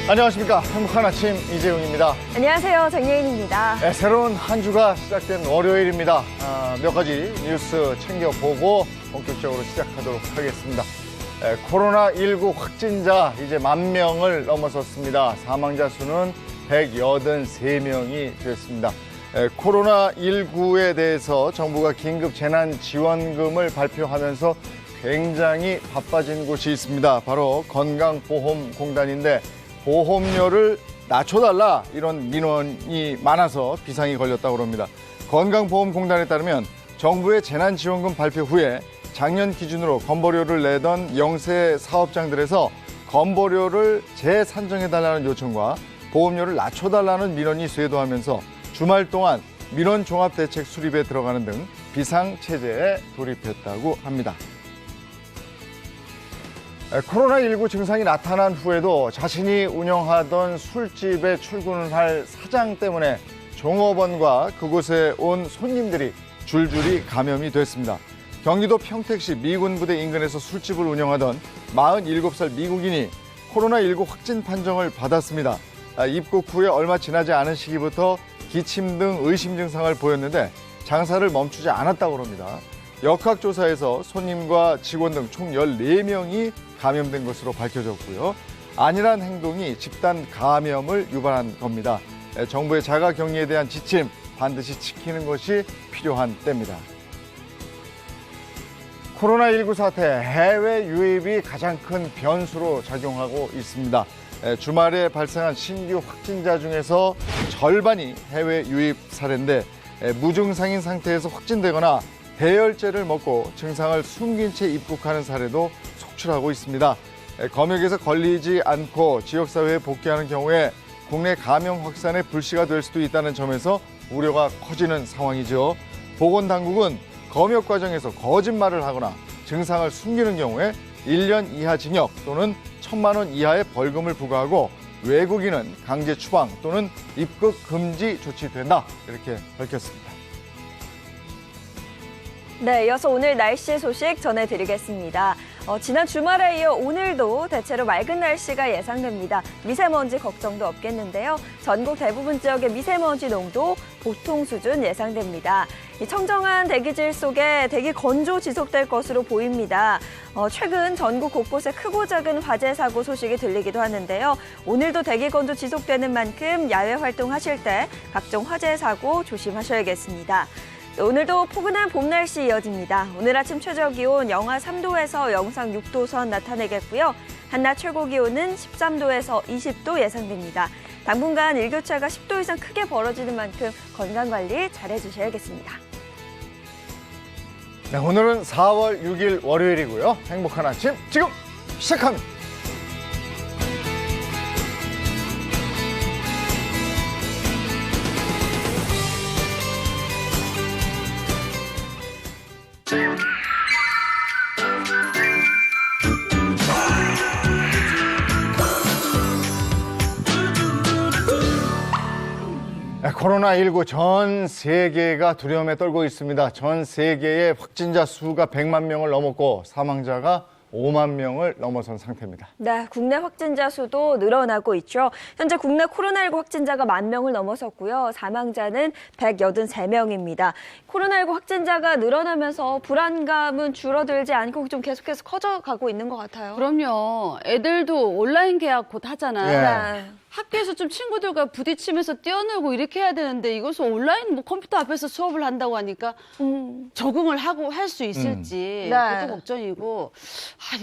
안녕하십니까. 행복한 아침 이재용입니다. 안녕하세요. 정예인입니다. 네, 새로운 한 주가 시작된 월요일입니다. 몇 가지 뉴스 챙겨보고 본격적으로 시작하도록 하겠습니다. 코로나19 확진자 이제 10,000명을 넘어섰습니다. 사망자 수는 183명이 됐습니다. 코로나19에 대해서 정부가 긴급 재난지원금을 발표하면서 굉장히 바빠진 곳이 있습니다. 바로 건강보험공단인데 보험료를 낮춰달라 이런 민원이 많아서 비상이 걸렸다고 합니다. 건강보험공단에 따르면 정부의 재난지원금 발표 후에 작년 기준으로 건보료를 내던 영세 사업장들에서 건보료를 재산정해달라는 요청과 보험료를 낮춰달라는 민원이 쇄도하면서 주말 동안 민원 종합대책 수립에 들어가는 등 비상체제에 돌입했다고 합니다. 코로나19 증상이 나타난 후에도 자신이 운영하던 술집에 출근을 할 사장 때문에 종업원과 그곳에 온 손님들이 줄줄이 감염이 됐습니다. 경기도 평택시 미군부대 인근에서 술집을 운영하던 47살 미국인이 코로나19 확진 판정을 받았습니다. 입국 후에 얼마 지나지 않은 시기부터 기침 등 의심 증상을 보였는데 장사를 멈추지 않았다고 합니다. 역학조사에서 손님과 직원 등 총 14명이 감염된 것으로 밝혀졌고요. 안일한 행동이 집단 감염을 유발한 겁니다. 정부의 자가격리에 대한 지침 반드시 지키는 것이 필요한 때입니다. 코로나19 사태, 해외 유입이 가장 큰 변수로 작용하고 있습니다. 주말에 발생한 신규 확진자 중에서 절반이 해외 유입 사례인데 무증상인 상태에서 확진되거나 대열제를 먹고 증상을 숨긴 채 입국하는 사례도 속출하고 있습니다. 검역에서 걸리지 않고 지역사회에 복귀하는 경우에 국내 감염 확산의 불씨가 될 수도 있다는 점에서 우려가 커지는 상황이죠. 보건당국은 검역 과정에서 거짓말을 하거나 증상을 숨기는 경우에 1년 이하 징역 또는 1,000만 원 이하의 벌금을 부과하고 외국인은 강제 추방 또는 입국 금지 조치된다 이렇게 밝혔습니다. 네, 이어서 오늘 날씨 소식 전해드리겠습니다. 지난 주말에 이어 오늘도 대체로 맑은 날씨가 예상됩니다. 미세먼지 걱정도 없겠는데요. 전국 대부분 지역의 미세먼지 농도 보통 수준 예상됩니다. 이 청정한 대기질 속에 대기 건조 지속될 것으로 보입니다. 최근 전국 곳곳에 크고 작은 화재 사고 소식이 들리기도 하는데요. 오늘도 대기 건조 지속되는 만큼 야외 활동하실 때 각종 화재 사고 조심하셔야겠습니다. 오늘도 포근한 봄 날씨 이어집니다. 오늘 아침 최저 기온 영하 3도에서 영상 6도 선 나타내겠고요. 한낮 최고 기온은 13도에서 20도 예상됩니다. 당분간 일교차가 10도 이상 크게 벌어지는 만큼 건강관리 잘해주셔야겠습니다. 네, 오늘은 4월 6일 월요일이고요. 행복한 아침 지금 시작합니다. 코로나19 전 세계가 두려움에 떨고 있습니다. 전 세계의 확진자 수가 100만 명을 넘었고 사망자가 5만 명을 넘어선 상태입니다. 네, 국내 확진자 수도 늘어나고 있죠. 현재 국내 코로나19 확진자가 10,000명을 넘어섰고요. 사망자는 183명입니다. 코로나19 확진자가 늘어나면서 불안감은 줄어들지 않고 좀 계속해서 커져가고 있는 것 같아요. 그럼요. 애들도 온라인 개학 곧 하잖아요. 네. 학교에서 좀 친구들과 부딪히면서 뛰어놀고 이렇게 해야 되는데 이것을 온라인 컴퓨터 앞에서 수업을 한다고 하니까 적응을 하고 할 수 있을지 네. 그것도 걱정이고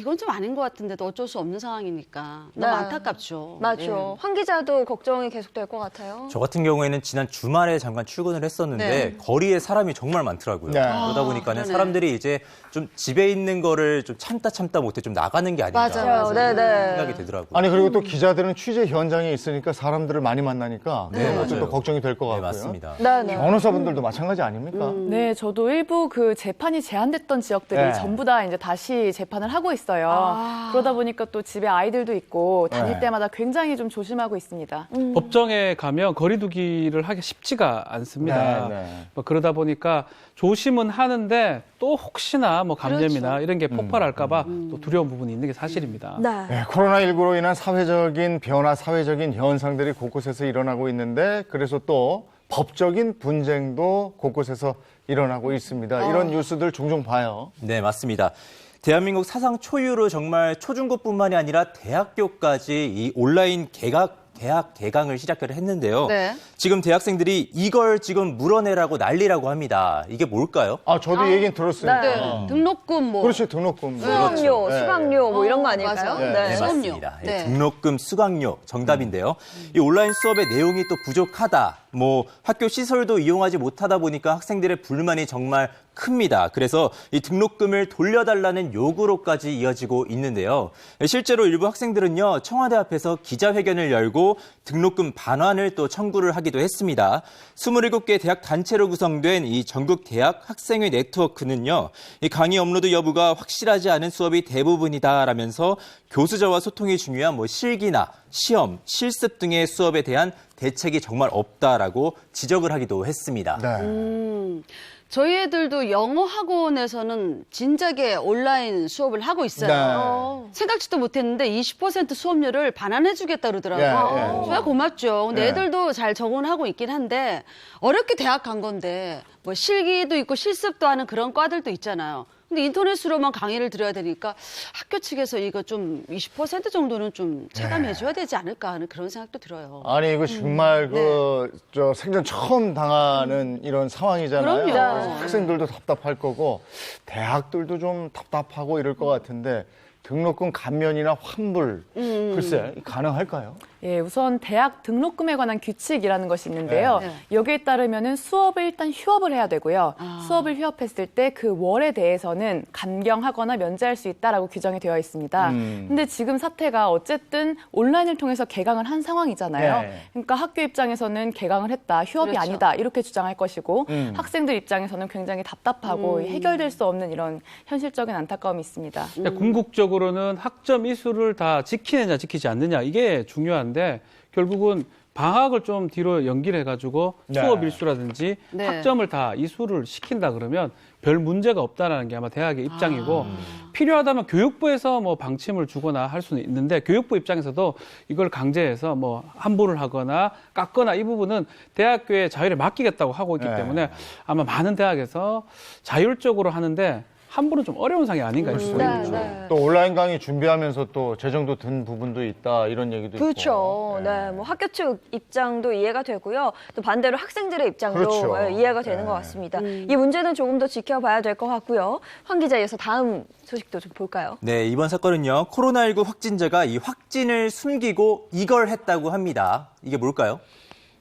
이건 좀 아닌 것 같은데도 어쩔 수 없는 상황이니까 너무 네. 안타깝죠. 맞죠. 네. 황 기자도 걱정이 계속될 것 같아요. 저 같은 경우에는 지난 주말에 잠깐 출근을 했었는데 네. 거리에 사람이 정말 많더라고요. 네. 그러다 보니까는 그러네. 사람들이 이제 좀 집에 있는 거를 좀 참다 못해 좀 나가는 게 아닌가 맞아요. 네네. 생각이 되더라고요. 아니 그리고 또 기자들은 취재 현장에 있으니까 사람들을 많이 만나니까 네, 그런 것도 맞아요. 또 걱정이 될 것 네, 같고요. 맞습니다. 네, 네. 변호사분들도 마찬가지 아닙니까? 네, 저도 일부 그 재판이 제한됐던 지역들이 네. 전부 다 이제 다시 재판을 하고 있어요. 아. 그러다 보니까 또 집에 아이들도 있고 다닐 네. 때마다 굉장히 좀 조심하고 있습니다. 법정에 가면 거리두기를 하기 쉽지가 않습니다. 네, 네. 뭐 그러다 보니까 조심은 하는데 또 혹시나 뭐 감염이나 이런 게 폭발할까봐 또 두려운 부분이 있는 게 사실입니다. 네. 네, 코로나19로 인한 사회적인 변화, 사회적인 현상들이 곳곳에서 일어나고 있는데 그래서 또 법적인 분쟁도 곳곳에서 일어나고 있습니다. 이런 뉴스들 종종 봐요. 네, 맞습니다. 대한민국 사상 초유로 정말 초중고뿐만이 아니라 대학교까지 이 온라인 대학 개강을 시작을 했는데요. 네. 지금 대학생들이 이걸 지금 물어내라고 난리라고 합니다. 이게 뭘까요? 아, 저도 얘기는 들었으니까. 네. 등록금 뭐. 그렇지, 등록금. 수업료, 네. 수강료 뭐 이런 거 아닐까요? 맞아요. 네. 네, 수업료. 맞습니다. 예, 네. 등록금, 수강료 정답인데요. 이 온라인 수업의 내용이 또 부족하다. 뭐 학교 시설도 이용하지 못하다 보니까 학생들의 불만이 정말 큽니다. 그래서 이 등록금을 돌려달라는 요구로까지 이어지고 있는데요. 실제로 일부 학생들은요, 청와대 앞에서 기자회견을 열고 등록금 반환을 또 청구를 하기도 했습니다. 27개 대학 단체로 구성된 이 전국 대학 학생회 네트워크는요, 이 강의 업로드 여부가 확실하지 않은 수업이 대부분이다라면서 교수자와 소통이 중요한 뭐 실기나 시험, 실습 등의 수업에 대한 대책이 정말 없다라고 지적을 하기도 했습니다. 네. 저희 애들도 영어 학원에서는 진작에 온라인 수업을 하고 있어요. 생각지도 못했는데 20% 수업료를 반환해주겠다 그러더라고요. 예, 예. 정말 고맙죠. 근데 예. 애들도 잘 적응하고 있긴 한데 어렵게 대학 간 건데 뭐 실기도 있고 실습도 하는 그런 과들도 있잖아요. 근데 인터넷으로만 강의를 들어야 되니까 학교 측에서 이거 좀 20% 정도는 좀 체감해줘야 되지 않을까 하는 그런 생각도 들어요. 아니, 이거 정말 저 생전 처음 당하는 이런 상황이잖아요. 그럼요. 그래서 학생들도 답답할 거고, 대학들도 좀 답답하고 이럴 것 같은데, 등록금 감면이나 환불, 글쎄, 가능할까요? 예, 우선 대학 등록금에 관한 규칙이라는 것이 있는데요. 네. 여기에 따르면은 수업을 일단 휴업을 해야 되고요. 수업을 휴업했을 때 그 월에 대해서는 감경하거나 면제할 수 있다라고 규정이 되어 있습니다. 근데 지금 사태가 어쨌든 온라인을 통해서 개강을 한 상황이잖아요. 네. 그러니까 학교 입장에서는 개강을 했다, 휴업이 그렇죠. 아니다 이렇게 주장할 것이고 학생들 입장에서는 굉장히 답답하고 해결될 수 없는 이런 현실적인 안타까움이 있습니다. 궁극적으로는 학점 이수를 다 지키느냐 지키지 않느냐 이게 중요한데 결국은 방학을 좀 뒤로 연기를 해가지고 네. 수업 일수라든지 네. 학점을 다 이수를 시킨다 그러면 별 문제가 없다라는 게 아마 대학의 입장이고 필요하다면 교육부에서 뭐 방침을 주거나 할 수는 있는데 교육부 입장에서도 이걸 강제해서 뭐 환불을 하거나 깎거나 이 부분은 대학교의 자율에 맡기겠다고 하고 있기 네. 때문에 아마 많은 대학에서 자율적으로 하는데 환불은 좀 어려운 상황이 아닌가 싶습니다. 네. 또 온라인 강의 준비하면서 또 재정도 든 부분도 있다, 이런 얘기도 그렇죠. 있고. 네, 뭐 학교 측 입장도 이해가 되고요. 또 반대로 학생들의 입장도 그렇죠. 예, 이해가 되는 것 같습니다. 이 문제는 조금 더 지켜봐야 될 것 같고요. 황 기자, 이어서 다음 소식도 좀 볼까요? 네, 이번 사건은요, 코로나19 확진자가 이 확진을 숨기고 이걸 했다고 합니다. 이게 뭘까요?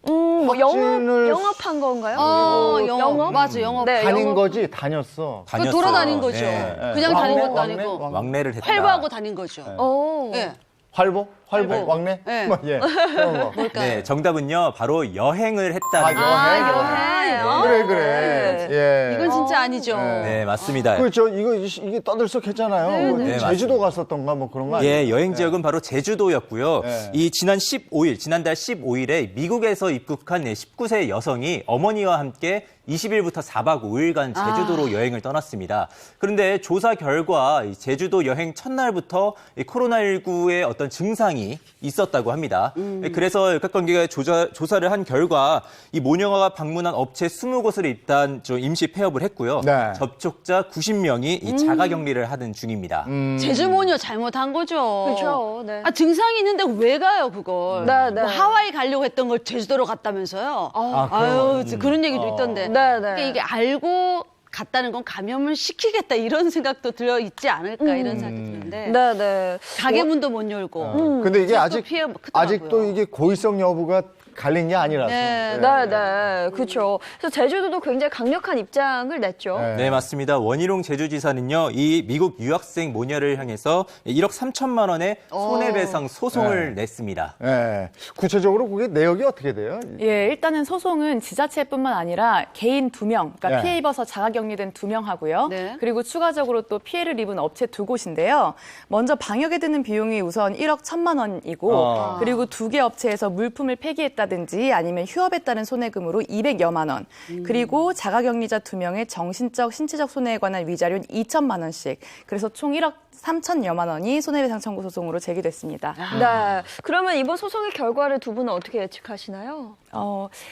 뭐 확진을 영업한 건가요? 영업. 맞아, 영업. 네, 다닌 영업. 거지, 다녔어. 그 돌아다닌 거죠. 네. 그냥 다닌 것도 왕래? 아니고 왕래를 했다. 활보하고 다닌 거죠. 오. 예. 활보? 활보. 왕래? 네. 뭐, 예. 그런 거. 뭘까요? 네, 정답은요, 바로 여행을 했다는 아, 여행. 그래. 예. 이건 진짜 아니죠. 네, 맞습니다. 그렇죠. 이게 떠들썩했잖아요. 네, 제주도 맞습니다. 갔었던가 뭐 그런 거 아니에요? 예, 여행 지역은 바로 제주도였고요. 네. 이 지난달 15일에 미국에서 입국한 19세 여성이 어머니와 함께 20일부터 4박 5일간 제주도로 여행을 떠났습니다. 그런데 조사 결과 이 제주도 여행 첫날부터 이 코로나19의 어떤 증상이 있었다고 합니다. 그래서 역학관계가 조사를 한 결과 이 모녀가 방문한 업체 20곳을 일단 좀 임시 폐업을 했고요. 네. 접촉자 90명이 이 자가격리를 하는 중입니다. 제주모녀 잘못한 거죠. 그렇죠. 네. 아, 증상이 있는데 왜 가요, 그걸? 네, 네. 뭐 하와이 가려고 했던 걸 제주도로 갔다면서요? 아유, 그런 얘기도 있던데. 네, 네. 그러니까 이게 알고 갔다는 건 감염을 시키겠다 이런 생각도 들어 있지 않을까 이런 생각이 드는데 네네. 가게 문도 못 열고. 근데 이게 지역도 피해 크더라고요. 아직도 이게 고의성 여부가 갈린 게 아니라서. 네. 네네. 그렇죠. 그래서 제주도도 굉장히 강력한 입장을 냈죠. 네, 맞습니다. 원희룡 제주지사는요, 이 미국 유학생 모녀를 향해서 1억 3천만 원의 손해배상 소송을 냈습니다. 네. 구체적으로 그게 내역이 어떻게 돼요? 예, 일단은 소송은 지자체뿐만 아니라 개인 2명, 그러니까 네. 피해 입어서 자가격리된 2명 하고요. 네. 그리고 추가적으로 또 피해를 입은 업체 2곳인데요. 먼저 방역에 드는 비용이 우선 1억 1천만 원이고, 그리고 2개 업체에서 물품을 폐기했다든지 아니면 휴업에 따른 손해금으로 200여만 원, 그리고 자가격리자 2명의 정신적, 신체적 손해에 관한 위자료 2천만 원씩, 그래서 총 1억 3천여만 원이 손해배상 청구 소송으로 제기됐습니다. 네. 그러면 이번 소송의 결과를 두 분은 어떻게 예측하시나요?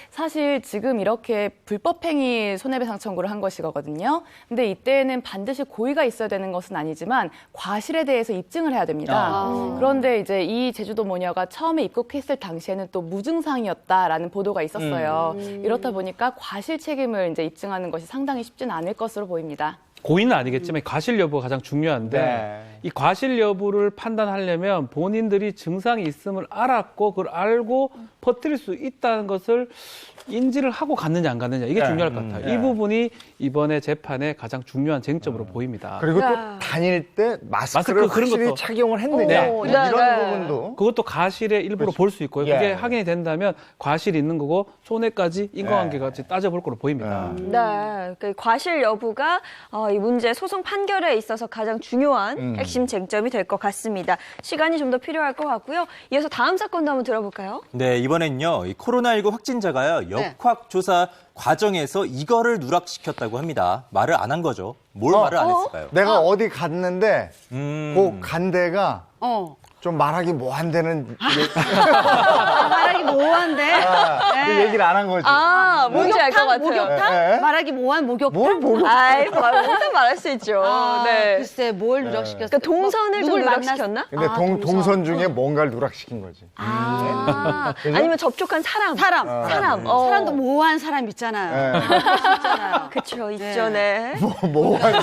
사실 지금 이렇게 불법행위 손해배상 청구를 한 것이거든요. 근데 이때는 반드시 고의가 있어야 되는 것은 아니지만 과실에 대해서 입증을 해야 됩니다. 그런데 이제 이 제주도 모녀가 처음에 입국했을 당시에는 또 무증상이었다라는 보도가 있었어요. 이렇다 보니까 과실 책임을 이제 입증하는 것이 상당히 쉽지는 않을 것으로 보입니다. 고의는 아니겠지만 과실 여부가 가장 중요한데 네. 이 과실 여부를 판단하려면 본인들이 증상이 있음을 알았고 그걸 알고 퍼뜨릴 수 있다는 것을 인지를 하고 갔느냐 안 갔느냐 이게 네. 중요할 것 같아요. 이 부분이 이번에 재판의 가장 중요한 쟁점으로 보입니다. 그리고 또 네. 다닐 때 마스크를 마스크 그런 확실히 것도. 착용을 했느냐 네. 이런 네. 부분도 그것도 과실의 일부로 그렇죠. 볼 수 있고요. 예. 그게 확인이 된다면 과실이 있는 거고 손해까지 인과관계까지 따져볼 거로 보입니다. 네. 그 과실 여부가 이 문제 소송 판결에 있어서 가장 중요한 핵심 쟁점이 될 것 같습니다. 시간이 좀 더 필요할 것 같고요. 이어서 다음 사건도 한번 들어볼까요? 네, 이번엔요, 이 코로나19 확진자가요, 역학조사 과정에서 이거를 누락시켰다고 합니다. 말을 안 한 거죠. 뭘 말을 안 했을까요? 내가 어디 갔는데 그 간 데가 좀 말하기 뭐 안 되는 말하기 모호한데. 그 얘기를 안 한 거지. 뭔지 알 것 같아요. 목욕탕? 네. 말하기 모호한 목욕탕? 뭘 목욕? 아이, 목욕탕 말할 수 있죠. 네. 글쎄 뭘 누락시켰어요? 그러니까 동선을 좀 누굴 누락시켰나? 근데 동선 중에 뭔가를 누락시킨 거지. 아니면 접촉한 사람. 사람도 모호한 사람 있잖아요. 있잖아요. 그쵸, 있죠, 네. 뭐한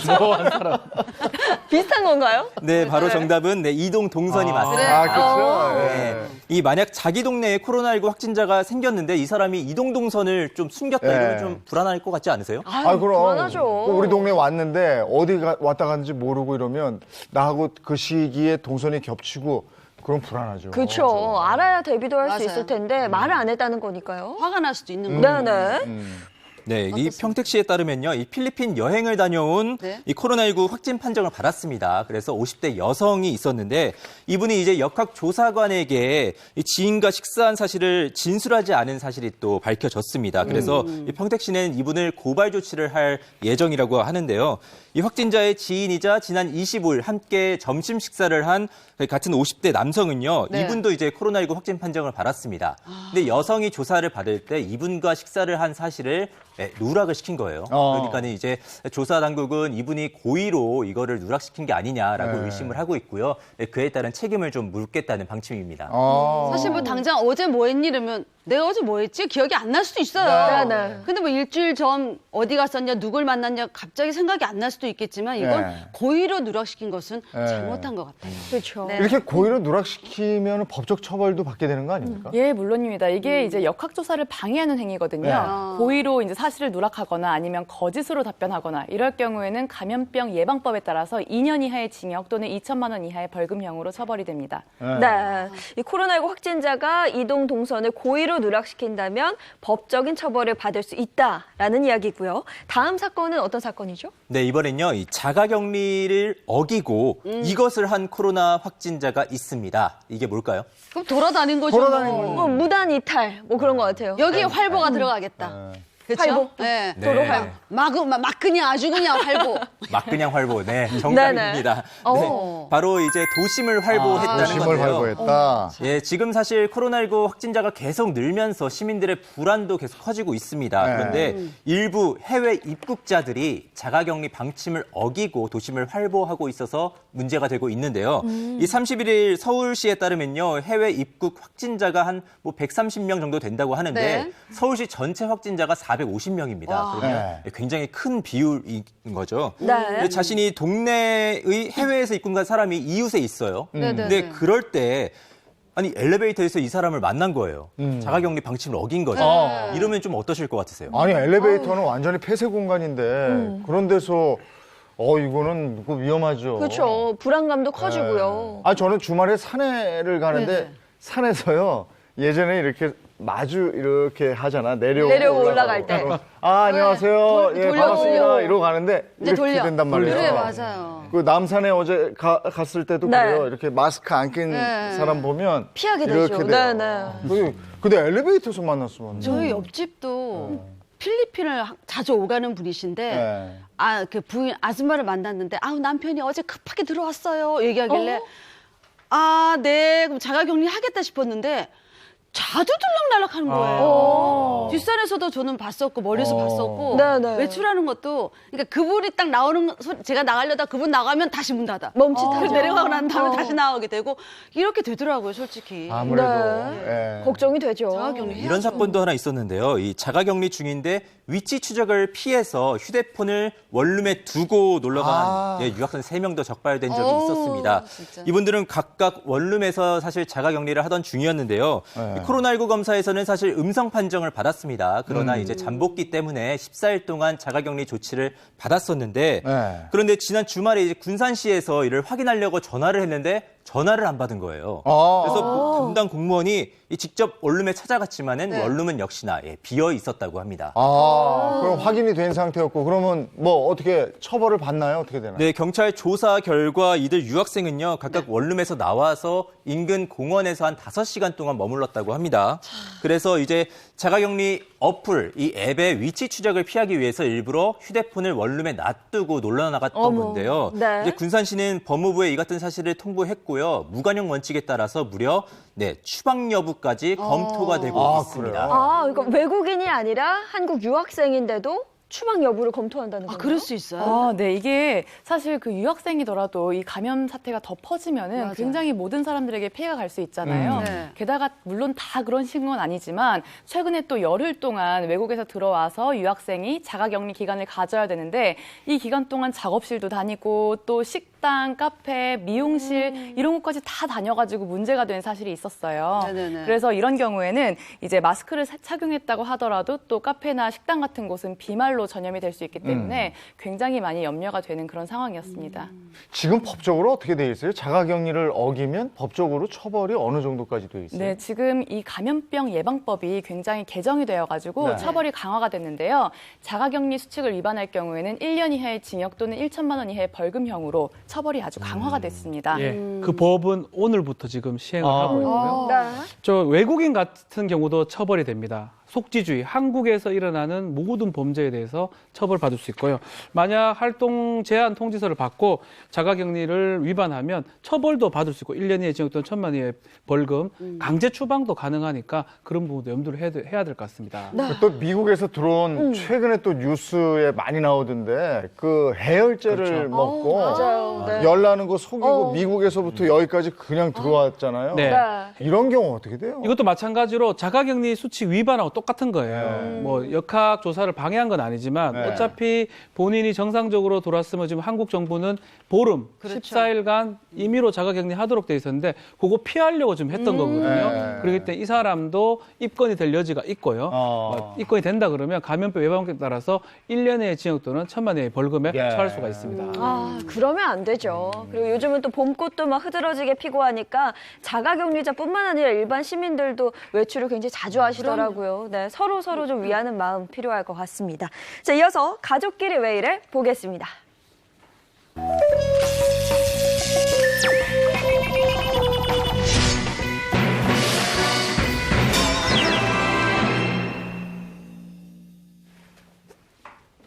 비슷한 건가요? 네, 바로 정답은 네, 이동 동선이 맞습니다. 그렇죠. 네. 이 만약 자기 동네에 코로나19 확진자가 생겼는데 이 사람이 이동 동선을 좀 숨겼다 네. 이러면 좀 불안할 것 같지 않으세요? 그럼 불안하죠. 또 우리 동네 왔는데 어디 왔다 갔는지 모르고 이러면 나하고 그 시기에 동선이 겹치고 그럼 불안하죠. 그렇죠. 알아야 대비도 할 수 맞아요. 있을 텐데 말을 안 했다는 거니까요. 화가 날 수도 있는 거예요. 네네. 네, 이 평택시에 따르면요, 이 필리핀 여행을 다녀온 네. 이 코로나19 확진 판정을 받았습니다. 그래서 50대 여성이 있었는데 이분이 이제 역학조사관에게 이 지인과 식사한 사실을 진술하지 않은 사실이 또 밝혀졌습니다. 그래서 이 평택시는 이분을 고발 조치를 할 예정이라고 하는데요. 이 확진자의 지인이자 지난 25일 함께 점심 식사를 한 같은 50대 남성은요, 네. 이분도 이제 코로나19 확진 판정을 받았습니다. 근데 여성이 조사를 받을 때 이분과 식사를 한 사실을 누락을 시킨 거예요. 그러니까는 이제 조사 당국은 이분이 고의로 이거를 누락시킨 게 아니냐라고 의심을 하고 있고요. 그에 따른 책임을 좀 물겠다는 방침입니다. 사실 뭐 당장 어제 뭐 했니 이러면 내가 어제 뭐 했지? 기억이 안 날 수도 있어요. 네. 근데 뭐 일주일 전 어디 갔었냐, 누굴 만났냐 갑자기 생각이 안 날 수도 있겠지만 이건 네. 고의로 누락시킨 것은 네. 잘못한 것 같아요. 그렇죠. 네. 이렇게 고의로 누락시키면 법적 처벌도 받게 되는 거 아닙니까? 예, 물론입니다. 이게 이제 역학조사를 방해하는 행위거든요. 네. 고의로 이제 사실을 누락하거나 아니면 거짓으로 답변하거나 이럴 경우에는 감염병 예방법에 따라서 2년 이하의 징역 또는 2천만 원 이하의 벌금형으로 처벌이 됩니다. 네. 이 코로나19 확진자가 이동 동선을 고의로 누락시킨다면 법적인 처벌을 받을 수 있다라는 이야기고요. 다음 사건은 어떤 사건이죠? 네, 이번엔요, 이 자가격리를 어기고 이것을 한 코로나 확진자가 있습니다. 이게 뭘까요? 그럼 돌아다닌 거죠. 뭐 무단 이탈 뭐 그런 것 같아요. 여기에 활보가 들어가겠다. 그렇죠? 활보? 네. 네. 도로 활보. 막 그냥 아주 그냥 활보. 막 그냥 활보. 네, 정답입니다. 네, 바로 이제 도심을 활보했다는 도심을 건데요. 활보했다. 예, 지금 사실 코로나19 확진자가 계속 늘면서 시민들의 불안도 계속 커지고 있습니다. 네. 그런데 일부 해외 입국자들이 자가격리 방침을 어기고 도심을 활보하고 있어서 문제가 되고 있는데요. 이 31일 서울시에 따르면요, 해외 입국 확진자가 한 130명 정도 된다고 하는데 네. 서울시 전체 확진자가 450명입니다. 그러면 네. 굉장히 큰 비율인 거죠. 네. 근데 자신이 동네의 해외에서 입금 간 사람이 이웃에 있어요. 근데 그럴 때 아니 엘리베이터에서 이 사람을 만난 거예요. 자가격리 방침을 어긴 거죠. 이러면 좀 어떠실 것 같으세요? 아니 엘리베이터는 완전히 폐쇄 공간인데 그런 데서 이거는 위험하죠. 그렇죠. 불안감도 커지고요. 저는 주말에 산에를 가는데 네네. 산에서요 예전에 이렇게 마주 이렇게 하잖아 내려오고 내려오고 올라갈 때. 안녕하세요. 네, 예, 돌려. 반갑습니다. 이러고 가는데 이제 이렇게 돌려. 된단 말이에요. 그래, 맞아요. 그 남산에 어제 갔을 때도 네. 그래요. 이렇게 마스크 안 낀 네. 사람 보면 피하게 이렇게 되죠. 돼요. 네. 근데 엘리베이터에서 만났으면 저희 옆집도 필리핀을 자주 오가는 분이신데 네. 그 부인 아줌마를 만났는데 남편이 어제 급하게 들어왔어요 얘기하길래 네 그럼 자가격리 하겠다 싶었는데 자두들락날락 하는 거예요. 뒷산에서도 저는 봤었고 멀리서 봤었고 네네. 외출하는 것도 그러니까 그분이 딱 나오는 소리 제가 나가려다 그분 나가면 다시 문 닫아. 멈칫하죠. 내려가고 난 다음에 다시 나오게 되고 이렇게 되더라고요 솔직히. 아무래도 네. 예. 걱정이 되죠. 자가격리 해야죠. 이런 사건도 하나 있었는데요. 이 자가격리 중인데 위치 추적을 피해서 휴대폰을 원룸에 두고 놀러간 유학생 3명도 적발된 적이 있었습니다. 진짜. 이분들은 각각 원룸에서 사실 자가격리를 하던 중이었는데요. 네. 이 코로나19 검사에서는 사실 음성 판정을 받았습니다. 그러나 이제 잠복기 때문에 14일 동안 자가격리 조치를 받았었는데 네. 그런데 지난 주말에 이제 군산시에서 이를 확인하려고 전화를 했는데 전화를 안 받은 거예요. 그래서 담당 공무원이 직접 원룸에 찾아갔지만은 원룸은 역시나 비어 있었다고 합니다. 그럼 확인이 된 상태였고 그러면 뭐 어떻게 처벌을 받나요? 어떻게 되나요? 네, 경찰 조사 결과 이들 유학생은요, 각각 원룸에서 나와서 인근 공원에서 한 5시간 동안 머물렀다고 합니다. 그래서 이제 자가격리 어플, 이 앱의 위치 추적을 피하기 위해서 일부러 휴대폰을 원룸에 놔두고 놀러 나갔던 건데요. 네. 이제 군산시는 법무부에 이 같은 사실을 통보했고요. 무관용 원칙에 따라서 무려 추방 여부까지 검토가 되고 있습니다. 그러니까 외국인이 아니라 한국 유학생인데도 추방 여부를 검토한다는 거예요? 그럴 수 있어요. 네, 이게 사실 그 유학생이더라도 이 감염 사태가 더 퍼지면은 맞아요. 굉장히 모든 사람들에게 피해가 갈 수 있잖아요. 네. 게다가 물론 다 그런 식은 아니지만 최근에 또 열흘 동안 외국에서 들어와서 유학생이 자가격리 기간을 가져야 되는데 이 기간 동안 작업실도 다니고 또 식당, 카페, 미용실 이런 곳까지 다 다녀가지고 문제가 된 사실이 있었어요. 네네네. 그래서 이런 경우에는 이제 마스크를 착용했다고 하더라도 또 카페나 식당 같은 곳은 비말로 전염이 될 수 있기 때문에 굉장히 많이 염려가 되는 그런 상황이었습니다. 지금 법적으로 어떻게 돼 있어요? 자가격리를 어기면 법적으로 처벌이 어느 정도까지 돼 있어요? 네, 지금 이 감염병 예방법이 굉장히 개정이 되어가지고 네. 처벌이 강화가 됐는데요. 자가격리 수칙을 위반할 경우에는 1년 이하의 징역 또는 1천만 원 이하의 벌금형으로 처벌이 아주 강화가 됐습니다. 예, 그 법은 오늘부터 지금 시행을 하고 있고요. 네. 저 외국인 같은 경우도 처벌이 됩니다. 속지주의, 한국에서 일어나는 모든 범죄에 대해서 처벌받을 수 있고요. 만약 활동 제한 통지서를 받고 자가격리를 위반하면 처벌도 받을 수 있고 1년 이하의 징역 또는 1천만 이하의 벌금, 강제 추방도 가능하니까 그런 부분도 염두를 해야 될 것 같습니다. 또 미국에서 들어온 최근에 또 뉴스에 많이 나오던데 그 해열제를 그렇죠. 먹고 맞아요. 네. 열나는 거 속이고 미국에서부터 여기까지 그냥 들어왔잖아요. 네. 이런 경우 어떻게 돼요? 이것도 마찬가지로 자가격리 수칙 위반하고 똑같은 거예요. 뭐 역학 조사를 방해한 건 아니지만 네. 어차피 본인이 정상적으로 돌아왔으면 지금 한국 정부는 보름, 그렇죠. 14일간 임의로 자가격리 하도록 돼 있었는데 그거 피하려고 지금 했던 거거든요. 네. 그렇기 때문에 이 사람도 입건이 될 여지가 있고요. 입건이 된다 그러면 감염병 예방법에 따라서 1년의 징역 또는 1천만 원의 벌금에 예. 처할 수가 있습니다. 그러면 안 되죠. 그리고 요즘은 또 봄꽃도 막 흐드러지게 피고 하니까 자가격리자뿐만 아니라 일반 시민들도 외출을 굉장히 자주 하시더라고요. 네, 서로 좀 위하는 마음 필요할 것 같습니다. 자, 이어서 가족끼리 왜 이래 보겠습니다.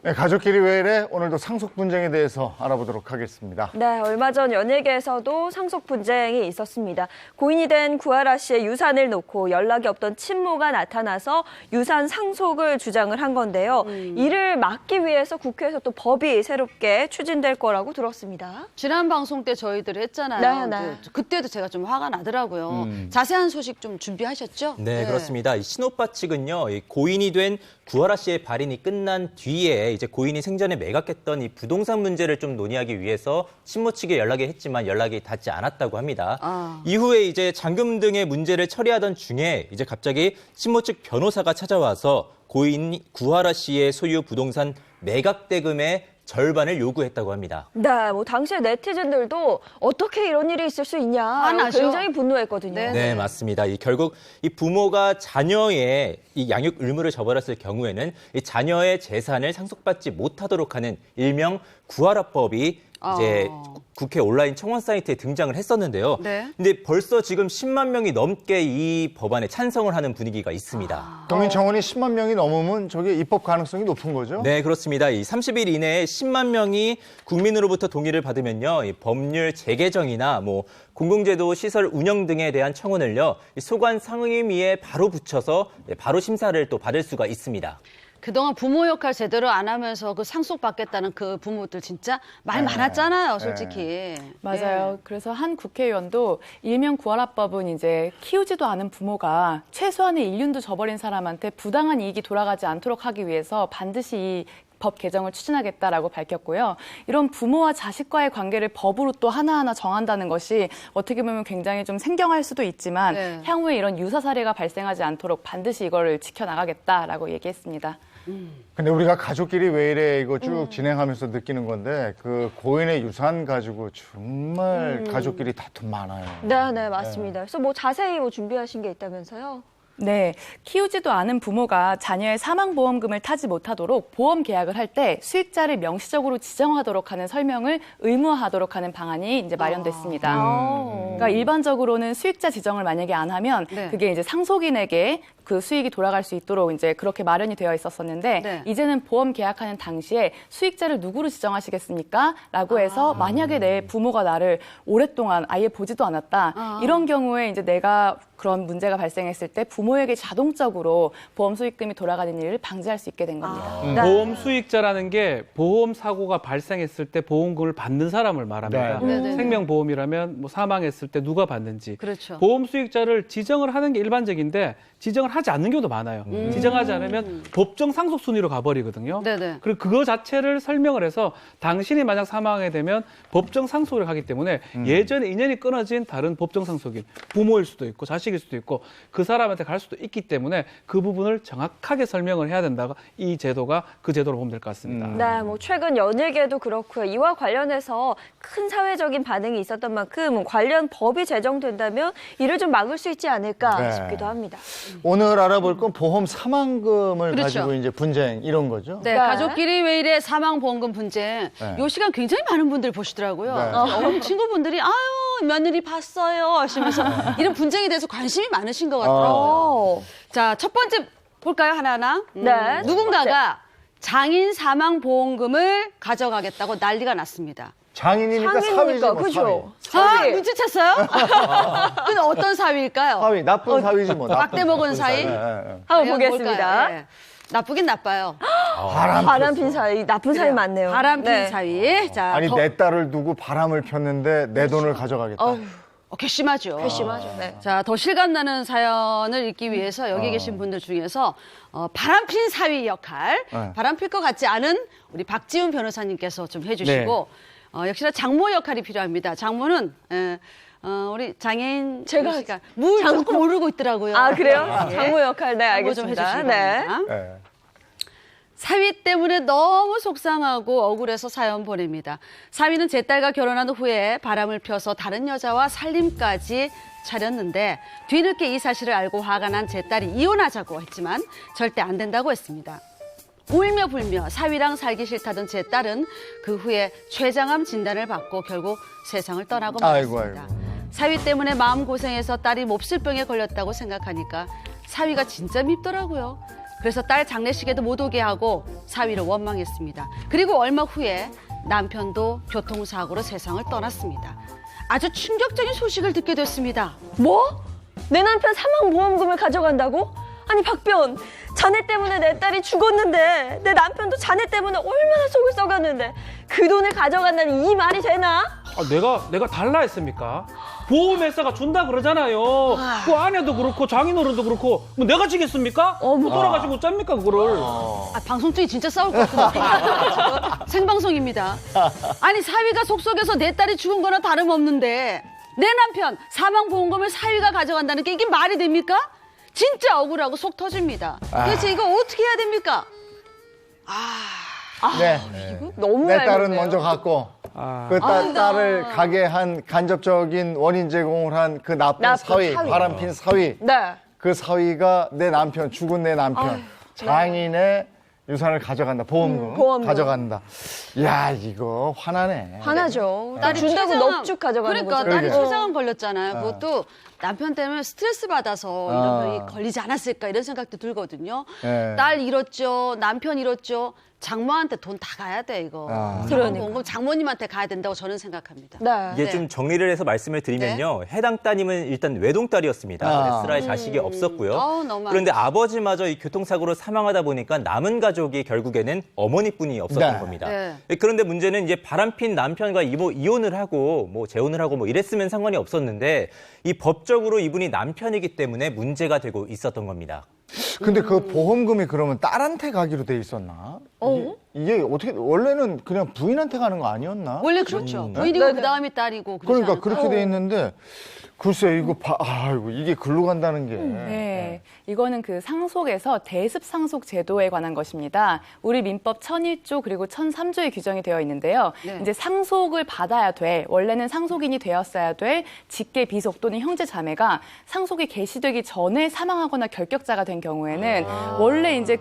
네, 가족끼리 왜 이래? 오늘도 상속 분쟁에 대해서 알아보도록 하겠습니다. 네, 얼마 전 연예계에서도 상속 분쟁이 있었습니다. 고인이 된 구하라 씨의 유산을 놓고 연락이 없던 친모가 나타나서 유산 상속을 주장을 한 건데요. 이를 막기 위해서 국회에서 또 법이 새롭게 추진될 거라고 들었습니다. 지난 방송 때 저희들 했잖아요. 네, 네. 그때도 제가 좀 화가 나더라고요. 자세한 소식 좀 준비하셨죠? 네, 그렇습니다. 이 신오빠 측은요, 이 고인이 된 구하라 씨의 발인이 끝난 뒤에 이제 고인이 생전에 매각했던 이 부동산 문제를 좀 논의하기 위해서 친모 측에 연락이 했지만 연락이 닿지 않았다고 합니다. 이후에 이제 잔금 등의 문제를 처리하던 중에 이제 갑자기 친모 측 변호사가 찾아와서 고인 구하라 씨의 소유 부동산 매각 대금의 절반을 요구했다고 합니다. 네, 뭐 당시에 네티즌들도 어떻게 이런 일이 있을 수 있냐 화나죠. 굉장히 분노했거든요. 네, 맞습니다. 결국 이 부모가 자녀의 이 양육 의무를 저버렸을 경우에는 이 자녀의 재산을 상속받지 못하도록 하는 일명 구하라법이 이제 국회 온라인 청원 사이트에 등장을 했었는데요. 네. 근데 벌써 지금 10만 명이 넘게 이 법안에 찬성을 하는 분위기가 있습니다. 국민청원이 10만 명이 넘으면 저게 입법 가능성이 높은 거죠? 네, 그렇습니다. 이 30일 이내에 10만 명이 국민으로부터 동의를 받으면요, 이 법률 재개정이나 뭐 공공제도 시설 운영 등에 대한 청원을요, 이 소관 상임위에 바로 붙여서 바로 심사를 또 받을 수가 있습니다. 그동안 부모 역할 제대로 안 하면서 그 상속받겠다는 그 부모들 진짜 말 많았잖아요, 솔직히. 맞아요. 그래서 한 국회의원도 일명 구하라법은 이제 키우지도 않은 부모가 최소한의 일륜도 저버린 사람한테 부당한 이익이 돌아가지 않도록 하기 위해서 반드시 이 법 개정을 추진하겠다라고 밝혔고요. 이런 부모와 자식과의 관계를 법으로 또 하나하나 정한다는 것이 어떻게 보면 굉장히 좀 생경할 수도 있지만 네. 향후에 이런 유사 사례가 발생하지 않도록 반드시 이거를 지켜나가겠다라고 얘기했습니다. 근데 우리가 가족끼리 왜 이래 이거 쭉 진행하면서 느끼는 건데 그 고인의 유산 가지고 정말 가족끼리 다툼 많아요. 네, 네, 맞습니다. 그래서 뭐 자세히 뭐 준비하신 게 있다면서요? 네, 키우지도 않은 부모가 자녀의 사망보험금을 타지 못하도록 보험 계약을 할 때 수익자를 명시적으로 지정하도록 하는 설명을 의무화하도록 하는 방안이 이제 마련됐습니다. 그러니까 일반적으로는 수익자 지정을 만약에 안 하면 네. 그게 이제 상속인에게 그 수익이 돌아갈 수 있도록 이제 그렇게 마련이 되어 있었었는데 네. 이제는 보험 계약하는 당시에 수익자를 누구로 지정하시겠습니까? 라고 해서 만약에 내 부모가 나를 오랫동안 아예 보지도 않았다. 이런 경우에 이제 내가 그런 문제가 발생했을 때 부모에게 자동적으로 보험 수익금이 돌아가는 일을 방지할 수 있게 된 겁니다. 네. 보험 수익자라는 게 보험 사고가 발생했을 때 보험금을 받는 사람을 말합니다. 네. 네. 생명보험이라면 뭐 사망했을 때 누가 받는지. 그렇죠. 보험 수익자를 지정을 하는 게 일반적인데 지정을 하지 않는 경우도 많아요. 지정하지 않으면 법정 상속 순위로 가버리거든요. 네네. 그리고 그거 자체를 설명을 해서 당신이 만약 사망하게 되면 법정 상속을 하기 때문에 예전에 인연이 끊어진 다른 법정 상속인 부모일 수도 있고 자식일 수도 있고 그 사람한테 갈 수도 있기 때문에 그 부분을 정확하게 설명을 해야 된다가 이 제도가 그 제도로 보면 될 것 같습니다. 네, 뭐 최근 연예계도 그렇고요. 이와 관련해서 큰 사회적인 반응이 있었던 만큼 관련 법이 제정된다면 이를 좀 막을 수 있지 않을까 네. 싶기도 합니다. 오늘 알아볼 건 보험 사망금을 그렇죠. 가지고 이제 분쟁 이런 거죠. 네, 네. 가족끼리 왜 이래 사망보험금 분쟁. 네. 요 시간 굉장히 많은 분들이 보시더라고요. 네. 친구분들이 아유 며느리 봤어요 하시면서 이런 분쟁에 대해서 관심이 많으신 것 같더라고요. 자, 첫 번째 볼까요 하나하나? 네. 누군가가 장인 사망보험금을 가져가겠다고 난리가 났습니다. 장인이니까 사위지 상인이니까 뭐 그죠? 아, 눈치챘어요? 근데 어떤 사위일까요? 사위 나쁜 사위지 뭐. 빡대 먹은 사위? 네. 한번 과연 보겠습니다. 뭘까요? 네. 나쁘긴 나빠요. 바람핀 사위, 나쁜 사위 많네요. 바람핀 네. 사위. 자, 아니 내 딸을 두고 바람을 폈는데 내 돈을 가져가겠다. 괘씸하죠. 괘씸하죠. 네. 자, 더 실감나는 사연을 읽기 위해서 여기 계신 분들 중에서 바람핀 사위 역할, 네. 바람필 것 같지 않은 우리 박지훈 변호사님께서 좀 해주시고 역시나 장모 역할이 필요합니다. 장모는 우리 장애인 제가 씨가 물 조금 오르고 있더라고요. 아, 그래요? 네. 장모 역할, 네, 장모 좀 알겠습니다. 해주시기 네. 바랍니다. 네. 사위 때문에 너무 속상하고 억울해서 사연 보냅니다. 사위는 제 딸과 결혼한 후에 바람을 펴서 다른 여자와 살림까지 차렸는데 뒤늦게 이 사실을 알고 화가 난 제 딸이 이혼하자고 했지만 절대 안 된다고 했습니다. 울며 불며 사위랑 살기 싫다던 제 딸은 그 후에 췌장암 진단을 받고 결국 세상을 떠나고 아이고, 말았습니다. 아이고. 사위 때문에 마음고생해서 딸이 몹쓸병에 걸렸다고 생각하니까 사위가 진짜 밉더라고요. 그래서 딸 장례식에도 못 오게 하고 사위를 원망했습니다. 그리고 얼마 후에 남편도 교통사고로 세상을 떠났습니다. 아주 충격적인 소식을 듣게 됐습니다. 뭐? 내 남편 사망보험금을 가져간다고? 아니 박변, 자네 때문에 내 딸이 죽었는데 내 남편도 자네 때문에 얼마나 속을 썩었는데 그 돈을 가져간다니 이 말이 되나? 내가 달라 했습니까? 보험회사가 준다 그러잖아요. 그 아내도 그렇고 장인어른도 그렇고 뭐 내가 지겠습니까? 돌아가시고 어쩝니까 그거를. 방송 중에 진짜 싸울 것 같은데. 생방송입니다. 아니 사위가 속속여서 내 딸이 죽은 거나 다름없는데 내 남편 사망보험금을 사위가 가져간다는 게 이게 말이 됩니까? 진짜 억울하고 속 터집니다. 대체 이거 어떻게 해야 됩니까? 네. 이거 너무 내 딸은 얄밉네요. 먼저 갔고 아. 그 딸을 가게 한 간접적인 원인 제공을 한 그 나쁜 사위, 바람핀 사위. 네. 그 사위가 내 남편, 죽은 내 남편, 장인의 유산을 가져간다. 보험금, 보험금. 가져간다. 야, 이거 화나네. 화나죠. 딸이 준다고 최장암- 넙죽 가져가는 그러니까 거죠. 딸이 그러게. 췌장암 걸렸잖아요. 그것도 남편 때문에 스트레스 받아서 이런 병이 걸리지 않았을까 이런 생각도 들거든요. 네. 딸 잃었죠. 남편 잃었죠. 장모한테 돈 다 가야 돼 이거. 그러니까. 장모님한테 가야 된다고 저는 생각합니다. 네. 이게 좀 정리를 해서 말씀을 드리면요. 해당 따님은 일단 외동딸이었습니다. 에스라의 자식이 없었고요. 너무 그런데 아버지마저 이 교통사고로 사망하다 보니까 남은 가족이 결국에는 어머니뿐이 없었던 네. 겁니다. 네. 그런데 문제는 이제 바람핀 남편과 이혼을 하고 뭐 재혼을 하고 뭐 이랬으면 상관이 없었는데 이 법적으로 이분이 남편이기 때문에 문제가 되고 있었던 겁니다. 근데 그 보험금이 그러면 딸한테 가기로 돼 있었나? 이게 어떻게, 원래는 그냥 부인한테 가는 거 아니었나? 원래 그렇죠. 부인이고 그 다음이 딸이고. 그러지 그러니까 않을까요? 그렇게 돼 있는데, 글쎄, 이거 아이고, 이게 글로 간다는 게. 네, 이거는 그 상속에서 대습 상속 제도에 관한 것입니다. 우리 민법 1001조 그리고 1003조에 규정이 되어 있는데요. 네. 이제 상속을 받아야 될, 원래는 상속인이 되었어야 될 직계 비속 또는 형제 자매가 상속이 개시되기 전에 사망하거나 결격자가 된 경우에는 원래 이제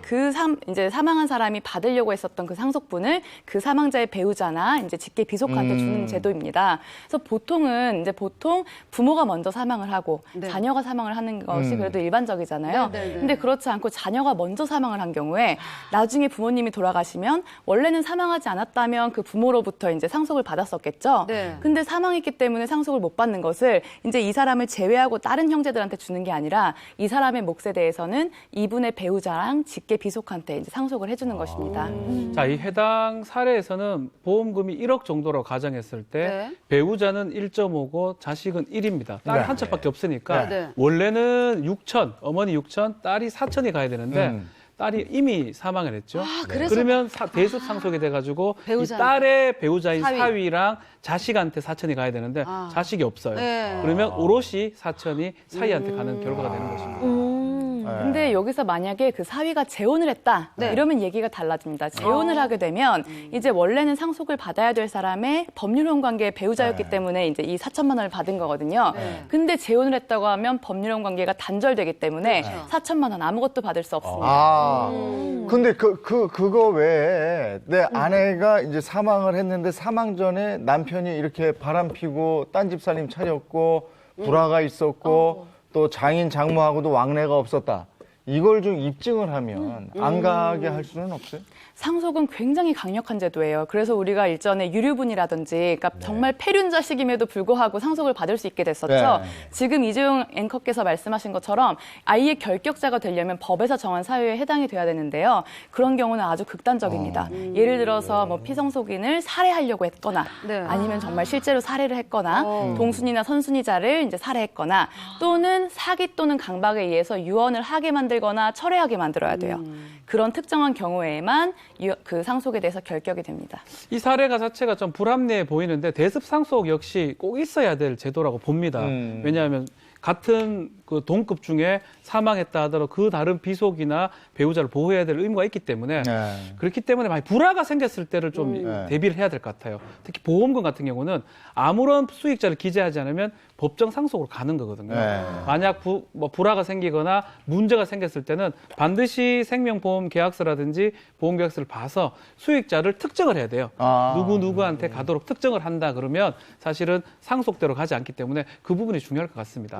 이제 사망한 사람이 받으려고 했었던 그 상속분을 그 사망자의 배우자나 이제 직계 비속한테 주는 제도입니다. 그래서 보통은 보통 부모가 먼저 사망을 하고 네. 자녀가 사망을 하는 것이 그래도 일반적이잖아요. 네, 네, 네. 근데 그렇지 않고 자녀가 먼저 사망을 한 경우에 나중에 부모님이 돌아가시면 원래는 사망하지 않았다면 그 부모로부터 이제 상속을 받았었겠죠. 네. 근데 사망했기 때문에 상속을 못 받는 것을 이제 이 사람을 제외하고 다른 형제들한테 주는 게 아니라 이 사람의 몫에 대해서는 이분의 배우자랑 직계 비속한테 이제 상속을 해주는 것입니다. 자, 이 해당 사례에서는 보험금이 1억 정도로 가정했을 때 네. 배우자는 1.5고 자식은 1입니다. 딸이 네. 한 척밖에 없으니까 네. 원래는 6천, 어머니 6천, 딸이 4천이 가야 되는데 딸이 이미 사망을 했죠. 그래서- 그러면 대습 상속이 돼가지고 이 배우자한테. 딸의 배우자인 사위. 사위랑 자식한테 4천이 가야 되는데 자식이 없어요. 네. 그러면 오롯이 4천이 사위한테 가는 결과가 되는 것입니다. 근데 여기서 만약에 그 사위가 재혼을 했다 이러면 얘기가 달라집니다. 재혼을 하게 되면 이제 원래는 상속을 받아야 될 사람의 법률혼 관계의 배우자였기 때문에 이제 이 4천만 원을 받은 거거든요. 근데 재혼을 했다고 하면 법률혼 관계가 단절되기 때문에 4천만 원 아무것도 받을 수 없습니다. 근데 그거 외에 내 아내가 이제 사망을 했는데 사망 전에 남편이 이렇게 바람 피고 딴집 살림 차렸고 불화가 있었고 또 장인 장모하고도 왕래가 없었다. 이걸 좀 입증을 하면 안 가게 할 수는 없어요? 상속은 굉장히 강력한 제도예요. 그래서 우리가 일전에 유류분이라든지 그러니까 정말 폐륜자식임에도 불구하고 상속을 받을 수 있게 됐었죠. 네. 지금 이재용 앵커께서 말씀하신 것처럼 아이의 결격자가 되려면 법에서 정한 사유에 해당이 돼야 되는데요. 그런 경우는 아주 극단적입니다. 예를 들어서 뭐 피성속인을 살해하려고 했거나 네. 아니면 정말 실제로 살해를 했거나 동순이나 선순이자를 이제 살해했거나 또는 사기 또는 강박에 의해서 유언을 하게 만들거나 철회하게 만들어야 돼요. 그런 특정한 경우에만 그 상속에 대해서 결격이 됩니다. 이 사례가 자체가 좀 불합리해 보이는데 대습 상속 역시 꼭 있어야 될 제도라고 봅니다. 왜냐하면 같은 그 동급 중에 사망했다 하더라도 그 다른 비속이나 배우자를 보호해야 될 의무가 있기 때문에 그렇기 때문에 만약 불화가 생겼을 때를 좀 대비를 해야 될 것 같아요. 특히 보험금 같은 경우는 아무런 수익자를 기재하지 않으면 법정 상속으로 가는 거거든요. 만약 불화가 생기거나 문제가 생겼을 때는 반드시 생명보험 계약서라든지 보험계약서를 봐서 수익자를 특정을 해야 돼요. 누구한테 가도록 특정을 한다 그러면 사실은 상속대로 가지 않기 때문에 그 부분이 중요할 것 같습니다.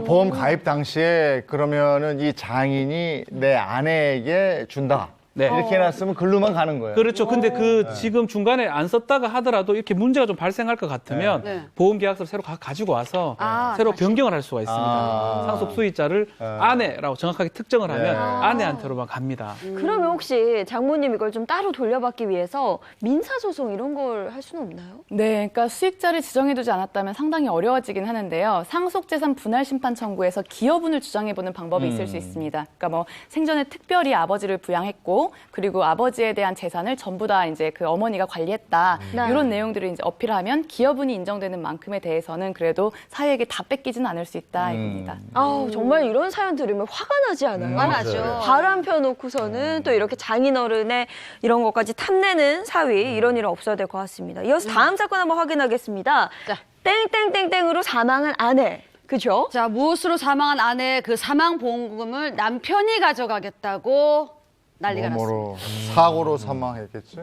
보험 가입 가입 당시에 그러면은 이 장인이 내 아내에게 준다. 네. 이렇게 해놨으면 글로만 가는 거예요. 그렇죠. 근데 지금 중간에 안 썼다가 하더라도 이렇게 문제가 좀 발생할 것 같으면 네. 보험계약서를 새로 가지고 와서 아, 새로 다시. 변경을 할 수가 있습니다. 상속 수익자를 아내라고 정확하게 특정을 하면 아내한테로만 갑니다. 그러면 혹시 장모님 이걸 좀 따로 돌려받기 위해서 민사소송 이런 걸 할 수는 없나요? 네, 그러니까 수익자를 지정해두지 않았다면 상당히 어려워지긴 하는데요. 상속재산 분할 심판 청구에서 기여분을 주장해보는 방법이 있을 수 있습니다. 그러니까 뭐 생전에 특별히 아버지를 부양했고, 그리고 아버지에 대한 재산을 전부 다 이제 그 어머니가 관리했다. 네. 이런 내용들을 이제 어필하면 기여분이 인정되는 만큼에 대해서는 그래도 사회에게 다 뺏기지는 않을 수 있다 이겁니다. 아우, 정말 이런 사연 들으면 화가 나지 않아요? 화나죠. 바람 펴놓고서는 또 이렇게 장인어른의 이런 것까지 탐내는 사위, 이런 일은 없어야 될 것 같습니다. 이어서 다음 사건 한번 확인하겠습니다. 자. 땡땡땡땡으로 사망한 아내. 그죠? 자, 무엇으로 사망한 아내의 그 사망보험금을 남편이 가져가겠다고 난리가 났습니다. 뭐로 사고로 사망했겠지?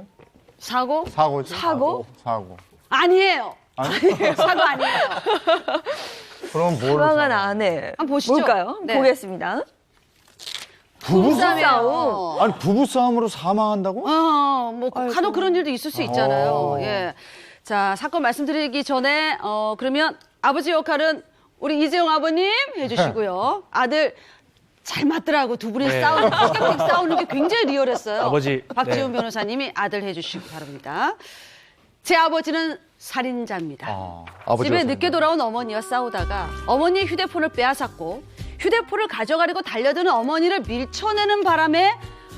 사고? 사고지? 사고? 사고. 아니에요. 아니? 사고 아니에요. 그럼 뭐로 사망한 사망? 아내. 한번 보시죠. 뭘까요? 네. 보겠습니다. 부부싸움. 아니 부부싸움으로 사망한다고? 뭐 간혹 그런 일도 있을 수 있잖아요. 예. 자, 사건 말씀드리기 전에 그러면 아버지 역할은 우리 이재용 아버님 해주시고요. 아들 잘 맞더라고. 두 분이 싸우는 게 굉장히 리얼했어요. 아버지, 박지훈 네. 변호사님이 아들 해주시기 바랍니다. 제 아버지는 살인자입니다. 아버지가 집에 늦게 살인자. 돌아온 어머니와 싸우다가 어머니의 휴대폰을 빼앗았고 휴대폰을 가져가려고 달려드는 어머니를 밀쳐내는 바람에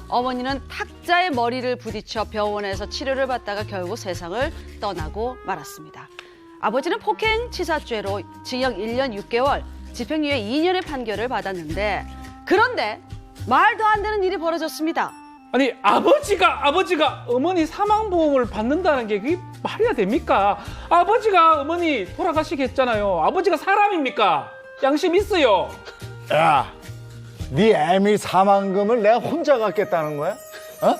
어머니는 탁자에 머리를 부딪혀 병원에서 치료를 받다가 결국 세상을 떠나고 말았습니다. 아버지는 폭행치사죄로 징역 1년 6개월, 집행유예 2년의 판결을 받았는데 그런데 말도 안 되는 일이 벌어졌습니다. 아니 아버지가 어머니 사망보험을 받는다는 게 그게 말이야 됩니까? 아버지가 어머니 돌아가시겠잖아요. 아버지가 사람입니까? 양심 있어요. 야, 네 애미 사망금을 내가 혼자 갖겠다는 거야? 어?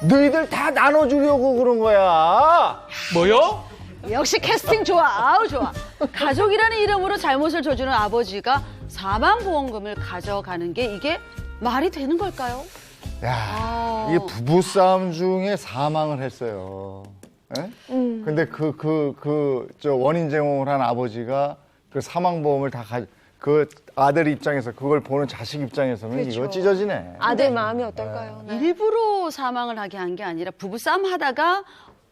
너희들 다 나눠주려고 그런 거야. 뭐요? 역시 캐스팅 좋아. 아우 좋아. 가족이라는 이름으로 잘못을 저지른 아버지가 사망보험금을 가져가는 게 이게 말이 되는 걸까요? 야, 이게 부부싸움 중에 사망을 했어요. 예? 근데 저 원인 제공을 한 아버지가 그 사망보험을 그 아들 입장에서 그걸 보는 자식 입장에서는 이거 찢어지네. 아들 마음이 어떨까요? 네. 일부러 사망을 하게 한 게 아니라 부부싸움 하다가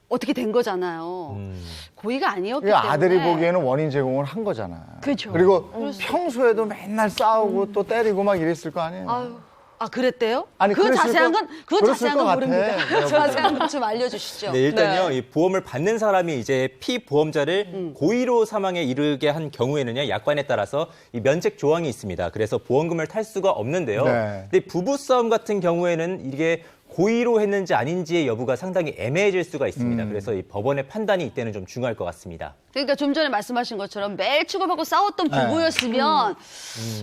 어떻게 된 거잖아요. 고의가 아니었기 때문에. 아들이 보기에는 원인 제공을 한 거잖아. 그렇죠. 그리고 평소에도 맨날 싸우고 또 때리고 막 이랬을 거 아니에요. 아유, 아 그랬대요? 아니, 그 그랬을 자세한 거- 건 그건 그랬을 자세한 것 건 같아. 모릅니다. 내가 자세한 건 좀 알려주시죠. 네, 일단요, 이 보험을 받는 사람이 이제 피보험자를 고의로 사망에 이르게 한 경우에는요, 약관에 따라서 이 면책 조항이 있습니다. 그래서 보험금을 탈 수가 없는데요. 네. 근데 부부싸움 같은 경우에는 이게 고의로 했는지 아닌지의 여부가 상당히 애매해질 수가 있습니다. 그래서 이 법원의 판단이 이때는 좀 중요할 것 같습니다. 그러니까 좀 전에 말씀하신 것처럼 매일 치고받고 싸웠던 부부였으면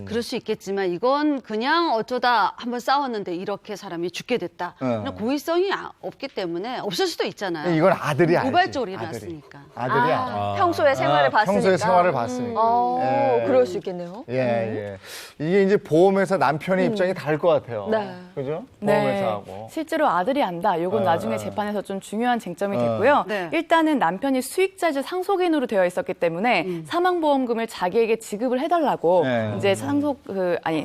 그럴 수 있겠지만 이건 그냥 어쩌다 한번 싸웠는데 이렇게 사람이 죽게 됐다. 그냥 고의성이 없기 때문에 없을 수도 있잖아요. 이건 아들이 알지. 우발적으로 아들이. 일어났으니까. 아들이 알아. 평소에 생활을 봤으니까. 평소에 생활을 봤으니까. 예. 그럴 수 있겠네요. 예. 이게 이제 보험회사 남편의 입장이 다를 것 같아요. 네. 그죠? 보험회사하고. 실제로 아들이 안다. 이건 나중에 재판에서 좀 중요한 쟁점이 됐고요. 네. 일단은 남편이 수익자주 상속인으로 되어 있었기 때문에 사망보험금을 자기에게 지급을 해달라고 네. 이제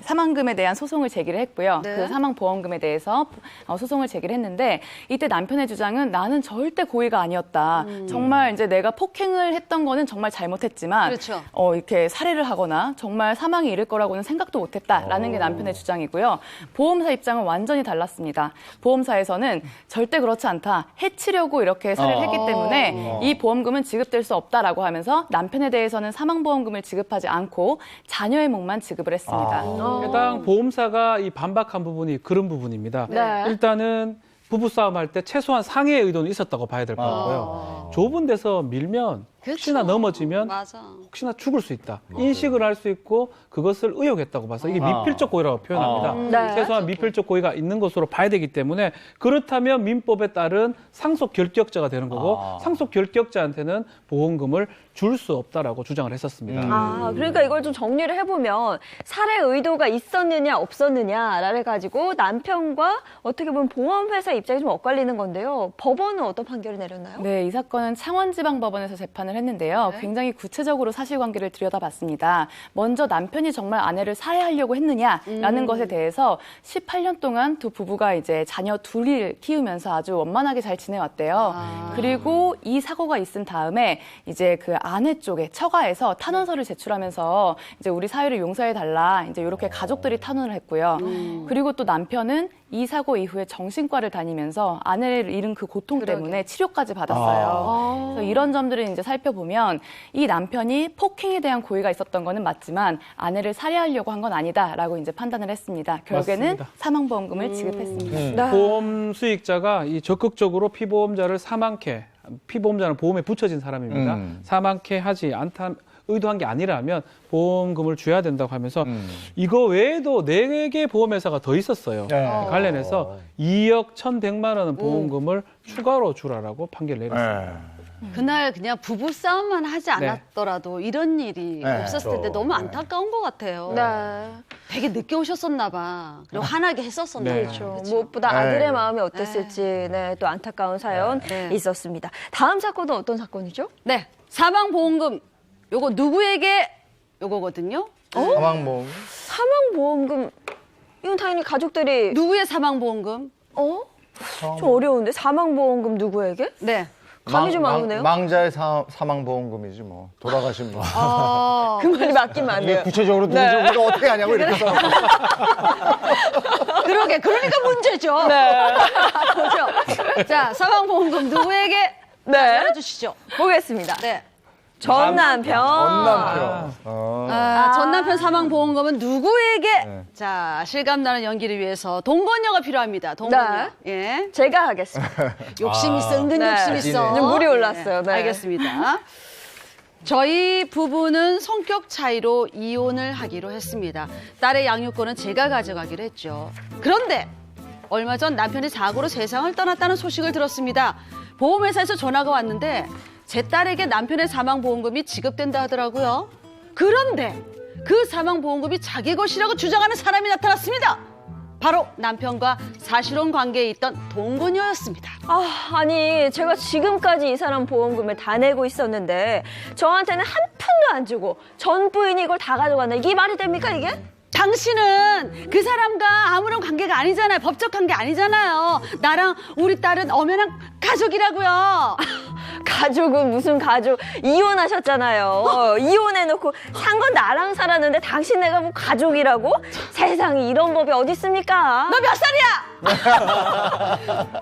사망금에 대한 소송을 제기를 했고요. 네. 그 사망보험금에 대해서 소송을 제기를 했는데 이때 남편의 주장은 나는 절대 고의가 아니었다. 정말 이제 내가 폭행을 했던 거는 정말 잘못했지만 그렇죠. 이렇게 살해를 하거나 정말 사망에 이를 거라고는 생각도 못했다라는 게 남편의 주장이고요. 보험사 입장은 완전히 달랐습니다. 보험사에서는 절대 그렇지 않다. 해치려고 이렇게 살해를 했기 때문에 이 보험금은 지급될 수 없다라고 하면서 남편에 대해서는 사망보험금을 지급하지 않고 자녀의 몫만 지급을 했습니다. 해당 보험사가 이 반박한 부분이 그런 부분입니다. 네. 일단은 부부싸움 할 때 최소한 상해의 의도는 있었다고 봐야 될 것 같고요. 좁은 데서 밀면 혹시나 그렇죠. 넘어지면 맞아. 혹시나 죽을 수 있다. 인식을 할 수 있고 그것을 의혹했다고 봐서 이게 미필적 고의라고 표현합니다. 네. 최소한 미필적 고의가 있는 것으로 봐야 되기 때문에 그렇다면 민법에 따른 상속 결격자가 되는 거고 상속 결격자한테는 보험금을 줄 수 없다라고 주장을 했었습니다. 아, 그러니까 이걸 좀 정리를 해보면 살해 의도가 있었느냐 없었느냐를 가지고 남편과 어떻게 보면 보험회사 입장이 좀 엇갈리는 건데요. 법원은 어떤 판결을 내렸나요? 네, 이 사건은 창원지방법원에서 재판을 했는데요. 네. 굉장히 구체적으로 사실관계를 들여다봤습니다. 먼저 남편이 정말 아내를 살해하려고 했느냐라는 것에 대해서 18년 동안 두 부부가 이제 자녀 둘을 키우면서 아주 원만하게 잘 지내왔대요. 그리고 이 사고가 있은 다음에 이제 그 아내 쪽에 처가에서 탄원서를 제출하면서 이제 우리 사유를 용서해달라 이제 이렇게 가족들이 탄원을 했고요. 그리고 또 남편은 이 사고 이후에 정신과를 다니면서 아내를 잃은 그 고통 때문에 치료까지 받았어요. 그래서 이런 점들을 이제 살펴보면 이 남편이 폭행에 대한 고의가 있었던 거는 맞지만 아내를 살해하려고 한 건 아니다라고 이제 판단을 했습니다. 결국에는 맞습니다. 사망보험금을 지급했습니다. 네. 보험 수익자가 이 적극적으로 피보험자를 사망케, 피보험자는 보험에 붙여진 사람입니다. 사망케 하지 않다. 의도한 게 아니라면 보험금을 줘야 된다고 하면서 이거 외에도 4개 보험회사가 더 있었어요. 네. 관련해서 2억 1,100만 원은 보험금을 추가로 주라라고 판결을 내렸습니다. 그날 그냥 부부 싸움만 하지 않았더라도 이런 일이 네. 없었을 텐데 너무 안타까운 것 같아요. 네. 되게 늦게 오셨었나 봐. 그리고 화나게 했었었나 네. 봐. 그렇죠. 무엇보다 아들의 마음이 어땠을지 네, 또 안타까운 사연 네. 있었습니다. 다음 사건은 어떤 사건이죠? 네. 사망보험금. 요거 누구에게 요거거든요. 사망보험. 사망보험금 이건 당연히 가족들이 누구의 사망보험금? 좀 어려운데 사망보험금 누구에게? 네. 감이 좀 안 오네요. 망자의 사망보험금이지 뭐. 돌아가신 분. 그 말이 맞긴 이게 맞네요. 구체적으로 누구지 우리가 어떻게 하냐고 이렇게 써. 그러게. 그러니까 문제죠. 네. 그렇죠. 자, 사망보험금 누구에게? 네. 알려주시죠. 보겠습니다. 네. 전 남편. 전남편. 전 남편 사망보험금은 누구에게? 네. 자, 실감나는 연기를 위해서 동거녀가 필요합니다. 동거녀. 예. 제가 하겠습니다. 욕심 있어, 은근 네. 욕심 있어. 좀 물이 올랐어요. 네. 알겠습니다. 저희 부부는 성격 차이로 이혼을 하기로 했습니다. 딸의 양육권은 제가 가져가기로 했죠. 그런데 얼마 전 남편이 사고로 세상을 떠났다는 소식을 들었습니다. 보험회사에서 전화가 왔는데 제 딸에게 남편의 사망보험금이 지급된다 하더라고요. 그런데 그 사망보험금이 자기 것이라고 주장하는 사람이 나타났습니다. 바로 남편과 사실혼 관계에 있던 동거녀였습니다. 아니 제가 지금까지 이 사람 보험금을 다 내고 있었는데 저한테는 한 푼도 안 주고 전 부인이 이걸 다 가져갔네. 이게 말이 됩니까 이게? 당신은 그 사람과 아무런 관계가 아니잖아요. 법적 관계 아니잖아요. 나랑 우리 딸은 엄연한 가족이라고요. 가족은 무슨 가족? 이혼하셨잖아요. 이혼해놓고 산 건 나랑 살았는데 당신 내가 뭐 가족이라고? 세상에 이런 법이 어디 있습니까? 너 몇 살이야?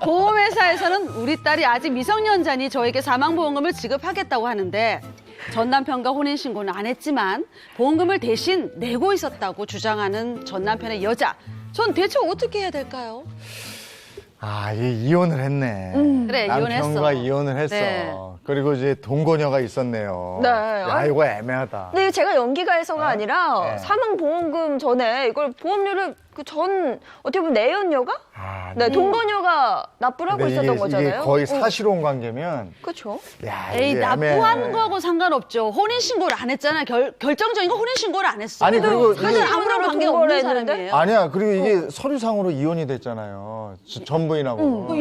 보험회사에서는 우리 딸이 아직 미성년자니 저에게 사망보험금을 지급하겠다고 하는데 전 남편과 혼인신고는 안 했지만 보험금을 대신 내고 있었다고 주장하는 전 남편의 여자. 전 대체 어떻게 해야 될까요? 얘 이혼을 했네. 그래, 남편과 이혼했어. 이혼을 했어. 네. 그리고 이제 동거녀가 있었네요. 네. 야, 이거 애매하다. 근데 제가 연기가 해서가 아니라 네. 사망보험금 전에 이걸 보험료를 그 전 어떻게 보면 내연녀가? 네, 동거녀가 납부를 하고 근데 있었던 이게 거잖아요. 거의 사실혼 관계면 그렇죠. 야, 에이, 이게 납부하는 애매해. 거하고 상관없죠. 혼인신고를 안 했잖아요. 결정적인 거 혼인신고를 안 했어. 아니, 그리고 사실 이게- 아무런 관계 동거를 없는 했는데? 사람이에요. 아니야. 그리고 이게 서류상으로 이혼이 됐잖아요. 전 부인하고. 그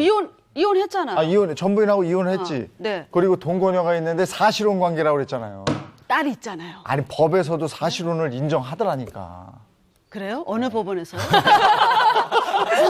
이혼했잖아요. 전 부인하고 이혼했지. 네. 그리고 동거녀가 있는데 사실혼 관계라고 그랬잖아요. 딸이 있잖아요. 아니, 법에서도 사실혼을 인정하더라니까. 그래요? 어느 법원에서요?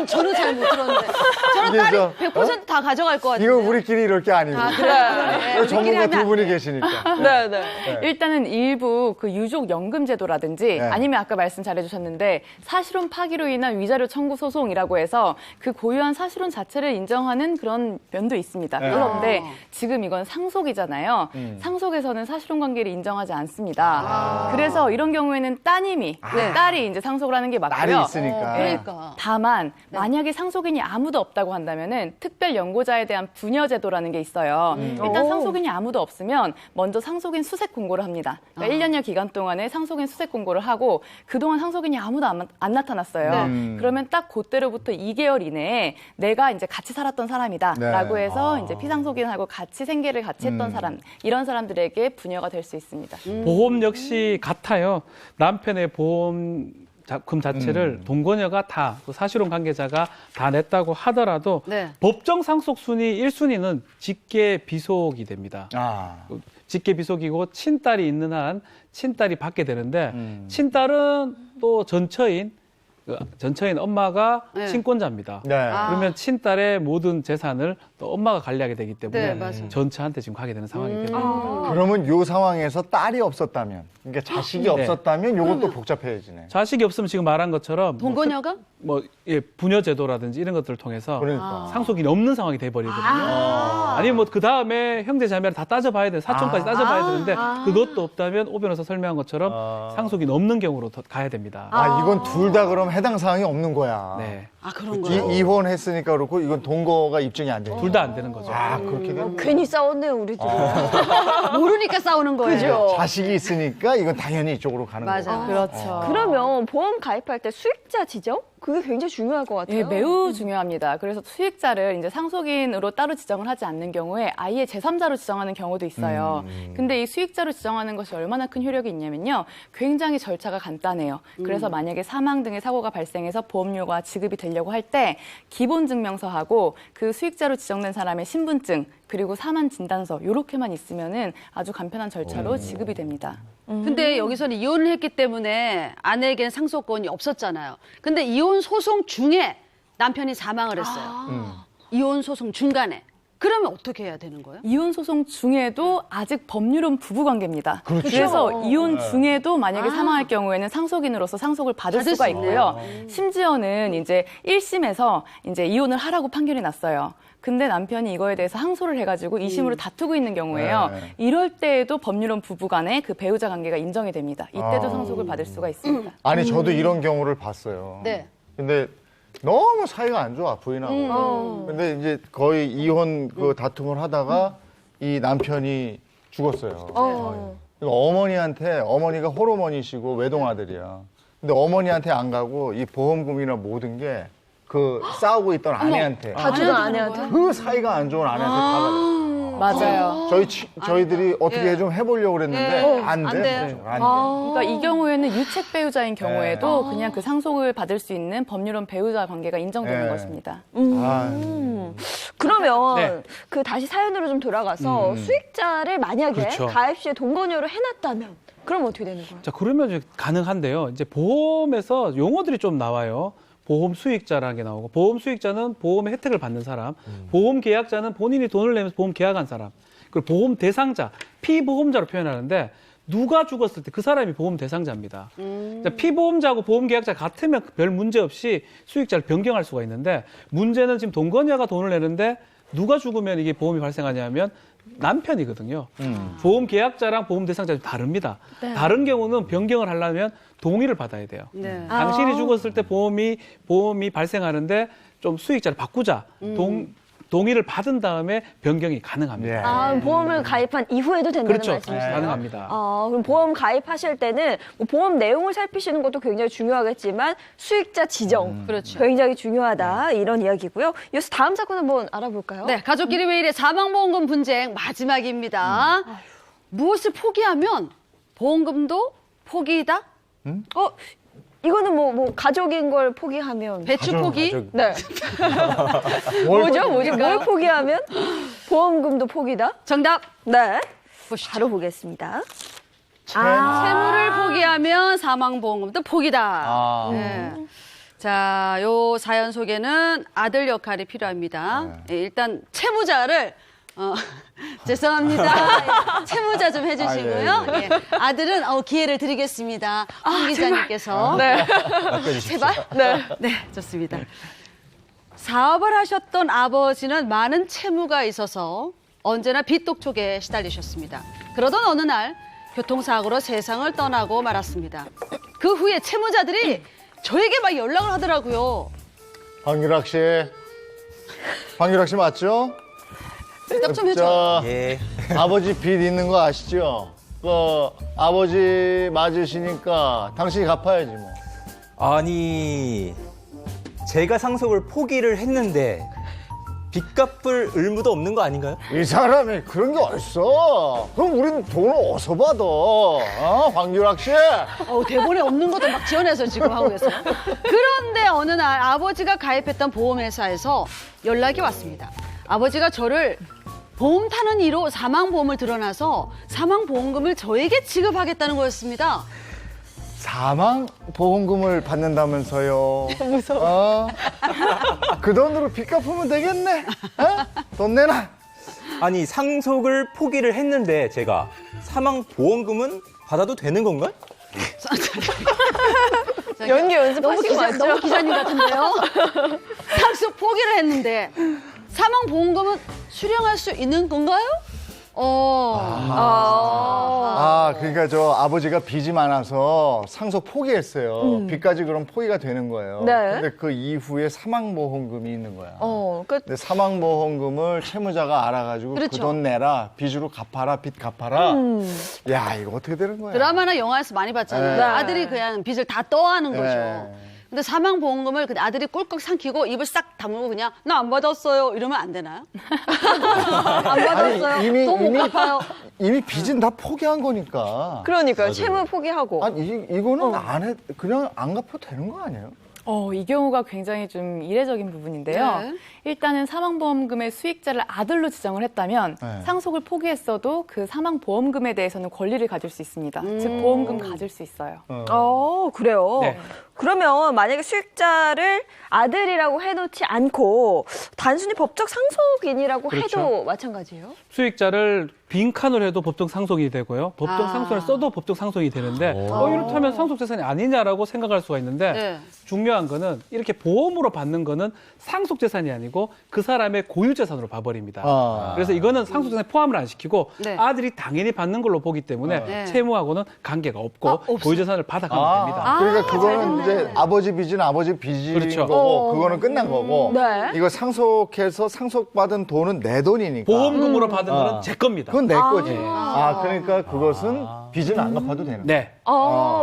저는 잘 못 들었는데. 저는 이게 딸이 저- 100%다 가져갈 것 같아요. 이거 우리끼리 이럴 게 아니고. 그래. 전문가 두 분이 계시니까. 네, 네. 일단은 일부 그 유족연금제도라든지 네. 아니면 아까 말씀 잘해주셨는데 사실혼 파기로 인한 위자료 청구 소송이라고 해서 그 고유한 사실혼 자체를 인정하는 그런 면도 있습니다. 네. 그런데 지금 이건 상속이잖아요. 상속에서는 사실혼 관계를 인정하지 않습니다. 그래서 이런 경우에는 따님이 딸이 이제 상속을 하는 게 맞고요. 딸이 있으니까. 네. 그러니까. 다만 만약에 상속인이 아무도 없다고 한다면은 특별 연고자에 대한 부녀 제도라는 게 있어요. 일단 상속인이 아무도 없으면 먼저 상속인 수색 공고를 합니다. 그러니까 1년여 기간 동안에 상속인 수색 공고를 하고 그동안 상속인이 아무도 안 나타났어요. 그러면 딱 그때로부터 2개월 이내에 내가 이제 같이 살았던 사람이다라고 해서 이제 피상속인하고 같이 생계를 같이 했던 사람, 이런 사람들에게 부녀가 될 수 있습니다. 보험 역시 같아요. 남편의 보험금 자체를 동거녀가 다, 사실혼 관계자가 다 냈다고 하더라도 네. 법정 상속 순위 1순위는 직계 비속이 됩니다. 아. 직계 비속이고 친딸이 있는 한 친딸이 받게 되는데 친딸은 또 전처인 엄마가 네. 친권자입니다. 네. 그러면 친딸의 모든 재산을 또 엄마가 관리하게 되기 때문에 네, 맞아요. 전처한테 지금 가게 되는 상황이 됩니다. 그러면 요 상황에서 딸이 없었다면, 그러니까 자식이 없었다면 요것도 복잡해지네. 자식이 없으면 지금 말한 것처럼 동거녀가? 부녀 제도라든지 이런 것들을 통해서 그러니까. 상속인이 없는 상황이 돼버리거든요. 아니면 뭐 그 다음에 형제 자매를 다 따져봐야 돼, 사촌까지 따져봐야 되는데 그것도 없다면 오 변호사 설명한 것처럼 상속인 없는 경우로 더 가야 됩니다. 이건 둘 다 그럼 해당 사항이 없는 거야. 네, 그런 거요? 이혼했으니까 그렇고 이건 동거가 입증이 안 되니까. 둘 다 안 되는 거죠. 그렇게 되는 거야. 괜히 싸웠네요, 우리도. 모르니까 싸우는 거예요. 그죠? 자식이 있으니까 이건 당연히 이쪽으로 가는 맞아. 거야. 그렇죠. 그러면 보험 가입할 때 수익자 지정? 그게 굉장히 중요할 것 같아요. 예, 매우 중요합니다. 그래서 수익자를 이제 상속인으로 따로 지정을 하지 않는 경우에 아예 제3자로 지정하는 경우도 있어요. 근데 이 수익자로 지정하는 것이 얼마나 큰 효력이 있냐면요. 굉장히 절차가 간단해요. 그래서 만약에 사망 등의 사고가 발생해서 보험료가 지급이 되려고 할 때 기본증명서하고 그 수익자로 지정된 사람의 신분증 그리고 사망 진단서 이렇게만 있으면은 아주 간편한 절차로 지급이 됩니다. 근데 여기서는 이혼을 했기 때문에 아내에게는 상속권이 없었잖아요. 근데 이혼 소송 중에 남편이 사망을 했어요. 이혼 소송 중간에. 그러면 어떻게 해야 되는 거예요? 이혼 소송 중에도 아직 법률은 부부 관계입니다. 그렇죠. 그래서 이혼 중에도 만약에 사망할 경우에는 상속인으로서 상속을 받을 수가 있고요. 심지어는 이제 1심에서 이제 이혼을 하라고 판결이 났어요. 근데 남편이 이거에 대해서 항소를 해가지고 2심으로 다투고 있는 경우에요. 네. 이럴 때에도 법률은 부부 간에 그 배우자 관계가 인정이 됩니다. 이때도 상속을 받을 수가 있습니다. 아니 저도 이런 경우를 봤어요. 네. 근데 너무 사이가 안 좋아 부인하고. 근데 이제 거의 이혼 그 다툼을 하다가 이 남편이 죽었어요. 그러니까 어머니가 홀어머니시고 외동아들이야. 근데 어머니한테 안 가고 이 보험금이나 모든 게 그 싸우고 있던 아내한테. 다 주던 아내한테. 그 사이가 안 좋은 아내한테 다 가요. 맞아요. 저희들이 어떻게 좀 해보려고 그랬는데 안 안 돼. 돼요. 안 돼. 그러니까 이 경우에는 유책 배우자인 경우에도 그냥 그 상속을 받을 수 있는 법률은 배우자 관계가 인정되는 네. 것입니다. 그러면 네. 그 다시 사연으로 좀 돌아가서 수익자를 만약에 그렇죠. 가입 시에 동거녀로 해놨다면 그럼 어떻게 되는 거예요? 자, 그러면 이제 가능한데요. 이제 보험에서 용어들이 좀 나와요. 보험 수익자라는 게 나오고, 보험 수익자는 보험의 혜택을 받는 사람, 보험 계약자는 본인이 돈을 내면서 보험 계약한 사람, 그리고 보험 대상자, 피보험자로 표현하는데 누가 죽었을 때 그 사람이 보험 대상자입니다. 자, 피보험자하고 보험 계약자 같으면 별 문제 없이 수익자를 변경할 수가 있는데, 문제는 지금 동거녀가 돈을 내는데 누가 죽으면 이게 보험이 발생하냐면 남편이거든요. 보험 계약자랑 보험 대상자는 다릅니다. 다른 경우는 변경을 하려면 동의를 받아야 돼요. 네. 당신이 죽었을 때 보험이 발생하는데 좀 수익자를 바꾸자. 동의를 받은 다음에 변경이 가능합니다. 보험을 가입한 이후에도 된다는 그렇죠. 말씀이시죠? 가능합니다. 그럼 보험 가입하실 때는 뭐 보험 내용을 살피시는 것도 굉장히 중요하겠지만 수익자 지정 그렇죠. 굉장히 중요하다 이런 이야기고요. 이어서 다음 사건 한번 알아볼까요? 네, 가족끼리 왜 이래 사망보험금 분쟁 마지막입니다. 무엇을 포기하면 보험금도 포기다? 이거는 뭐 가족인 걸 포기하면 배추 포기? 네. 뭐죠? 뭘 포기하면 보험금도 포기다? 정답 네. 보시죠. 바로 보겠습니다. 채무를 포기하면 사망보험금도 포기다. 네. 자, 요 사연 속에는 아들 역할이 필요합니다. 예, 일단 채무자를 죄송합니다. 채무자 좀 해주시고요. 예. 아들은 기회를 드리겠습니다. 황 기자님께서. 네. 제발? 네, 좋습니다. 사업을 하셨던 아버지는 많은 채무가 있어서 언제나 빚독촉에 시달리셨습니다. 그러던 어느 날 교통사고로 세상을 떠나고 말았습니다. 그 후에 채무자들이 저에게 막 연락을 하더라고요. 황유락 씨. 황유락 씨 맞죠? 대답 좀 해줘. 예. 아버지 빚 있는 거 아시죠? 아버지 맞으시니까 당신이 갚아야지 뭐. 아니, 제가 상속을 포기를 했는데 빚 갚을 의무도 없는 거 아닌가요? 이 사람이 그런 게 어딨어? 그럼 우린 돈을 어디서 받아? 황유락 씨? 대본에 없는 것도 막 지어내서 지금 하고 계세요. 그런데 어느 날 아버지가 가입했던 보험회사에서 연락이 왔습니다. 아버지가 저를 보험 타는 이로 사망보험을 들어놔서 사망보험금을 저에게 지급하겠다는 거였습니다. 사망 보험금을 받는다면서요. 무서워. 그 돈으로 빚 갚으면 되겠네. 돈 내놔. 아니, 상속을 포기를 했는데 제가 사망보험금은 받아도 되는 건가요? 연기 연습하시고 맞죠? 너무 기자님 같은데요? 상속 포기를 했는데 사망보험금은 수령할 수 있는 건가요? 그러니까 저 아버지가 빚이 많아서 상속 포기했어요. 빚까지 그럼 포기가 되는 거예요. 네. 근데 그 이후에 사망보험금이 있는 거야. 그 근데 사망보험금을 채무자가 알아가지고 그렇죠. 그 돈 내라, 빚으로 갚아라, 빚 갚아라. 야, 이거 어떻게 되는 거야? 드라마나 영화에서 많이 봤잖아요. 네. 아들이 그냥 빚을 다 떠하는 거죠. 네. 근데 사망보험금을 그 아들이 꿀꺽 삼키고 입을 싹 다물고 그냥 나 안 받았어요 이러면 안 되나요? 안 받았어요. 아니, 돈 못 갚아요. 이미 빚은 다 포기한 거니까. 그러니까요. 채무 포기하고. 아니, 이거는 그냥 안 갚아도 되는 거 아니에요? 이 경우가 굉장히 좀 이례적인 부분인데요. 네. 일단은 사망보험금의 수익자를 아들로 지정을 했다면 네. 상속을 포기했어도 그 사망보험금에 대해서는 권리를 가질 수 있습니다. 즉 보험금 가질 수 있어요. 그래요. 네. 그러면 만약에 수익자를 아들이라고 해놓지 않고 단순히 법적 상속인이라고 그렇죠. 해도 마찬가지예요? 수익자를 빈칸으로 해도 법정 상속이 되고요. 법정 아. 상속을 써도 법정 상속이 되는데 이렇다면 상속재산이 아니냐라고 생각할 수가 있는데 네. 중요한 거는 이렇게 보험으로 받는 거는 상속재산이 아니고 그 사람의 고유재산으로 봐버립니다. 그래서 이거는 상속재산에 포함을 안 시키고 네. 아들이 당연히 받는 걸로 보기 때문에 네. 채무하고는 관계가 없고 없어요. 고유재산을 받아가면 됩니다. 그러니까 그거는 이제 아버지 빚은 아버지 빚인 그렇죠. 거고 그거는 끝난 거고 네. 이거 상속해서 상속받은 돈은 내 돈이니까 보험금으로 받은 거는 제 겁니다. 그건 내 거지. 그러니까 그것은 빚은 안 갚아도 되는 거야. 네.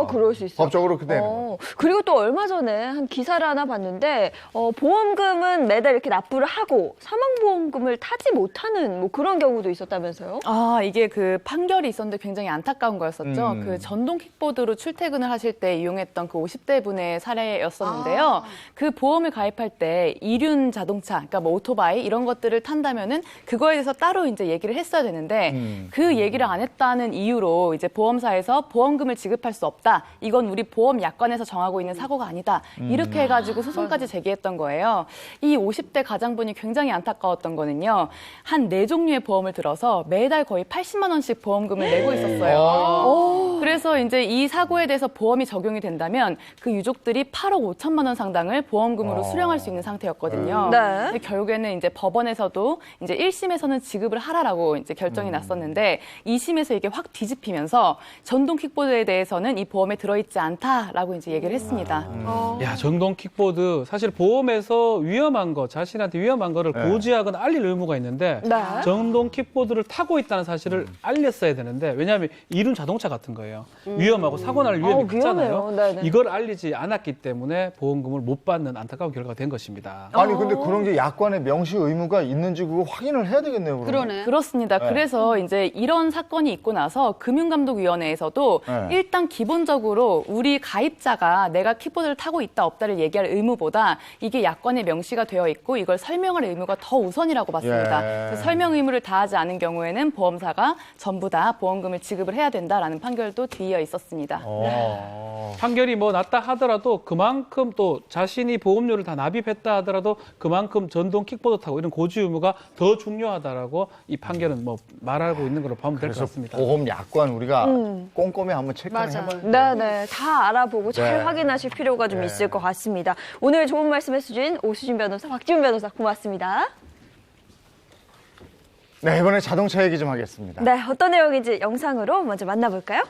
그럴 수 있어요. 법적으로 그렇게 되는 거야. 그리고 또 얼마 전에 한 기사를 하나 봤는데 보험금은 매달 이렇게 납부를 하고 사망보험금을 타지 못하는 뭐 그런 경우도 있었다면서요? 이게 그 판결이 있었는데 굉장히 안타까운 거였었죠. 그 전동 킥보드로 출퇴근을 하실 때 이용했던 그 50대 분의 사례였었는데요. 그 보험을 가입할 때 이륜 자동차, 그러니까 뭐 오토바이 이런 것들을 탄다면은 그거에 대해서 따로 이제 얘기를 했어야 되는데 그 얘기를 안 했다는 이유로 이제 보험사에서 보험금을 지급할 수 없다. 이건 우리 보험 약관에서 정하고 있는 사고가 아니다. 이렇게 해가지고 소송까지 제기했던 거예요. 이 50대 가장분이 굉장히 안타까웠던 거는요. 한 4종류의 보험을 들어서 매달 거의 80만 원씩 보험금을 내고 있었어요. 그래서 이제 이 사고에 대해서 보험이 적용이 된다면 그 유족들이 8억 5천만 원 상당을 보험금으로 수령할 수 있는 상태였거든요. 네. 근데 결국에는 이제 법원에서도 이제 1심에서는 지급을 하라라고 이제 결정이 났었는데 2심에서 이게 확 뒤집히면서 전동 킥보드에 대해서는 이 보험에 들어있지 않다라고 이제 얘기를 했습니다. 야, 전동 킥보드 사실 보험에서 위험한 거, 자신한테 위험한 거를 네. 고지하거나 알릴 의무가 있는데 네. 전동 킥보드를 타고 있다는 사실을 알렸어야 되는데 왜냐하면 이륜 자동차 같은 거예요. 위험하고 사고 날 위험이 크잖아요. 위험해요. 네네. 이걸 알리지 않았기 때문에 보험금을 못 받는 안타까운 결과가 된 것입니다. 아니 근데 그런 게 약관에 명시 의무가 있는지 그거 확인을 해야 되겠네요. 그러면. 그러네. 그렇습니다. 네. 그래서 이제 이런 사건이 있고 나서 금융감독위원회에서도 네. 일단 기본적으로 우리 가입자가 내가 킥보드를 타고 있다 없다를 얘기할 의무보다 이게 약관에 명시가 되어 있고 이걸 설명할 의무가 더 우선이라고 봤습니다. 예. 그래서 설명 의무를 다하지 않은 경우에는 보험사가 전부 다 보험금을 지급을 해야 된다라는 판결도 뒤이어 있었습니다. 판결이 뭐 났다 하더라도 그만큼 또 자신이 보험료를 다 납입했다 하더라도 그만큼 전동 킥보드 타고 이런 고지 의무가 더 중요하다라고 이 판결은 뭐 말하고 있는 걸로 보면 될 것 그래서 같습니다. 보험 약관 우리가 꼼꼼히 한번 체크를 맞아. 해봐야 돼요. 네네. 다 알아보고 잘 네. 확인하실 필요가 좀 네. 있을 것 같습니다. 오늘 좋은 말씀 해주신 오수진 변호사, 박지훈 변호사 고맙습니다. 네, 이번에 자동차 얘기 좀 하겠습니다. 네, 어떤 내용인지 영상으로 먼저 만나볼까요?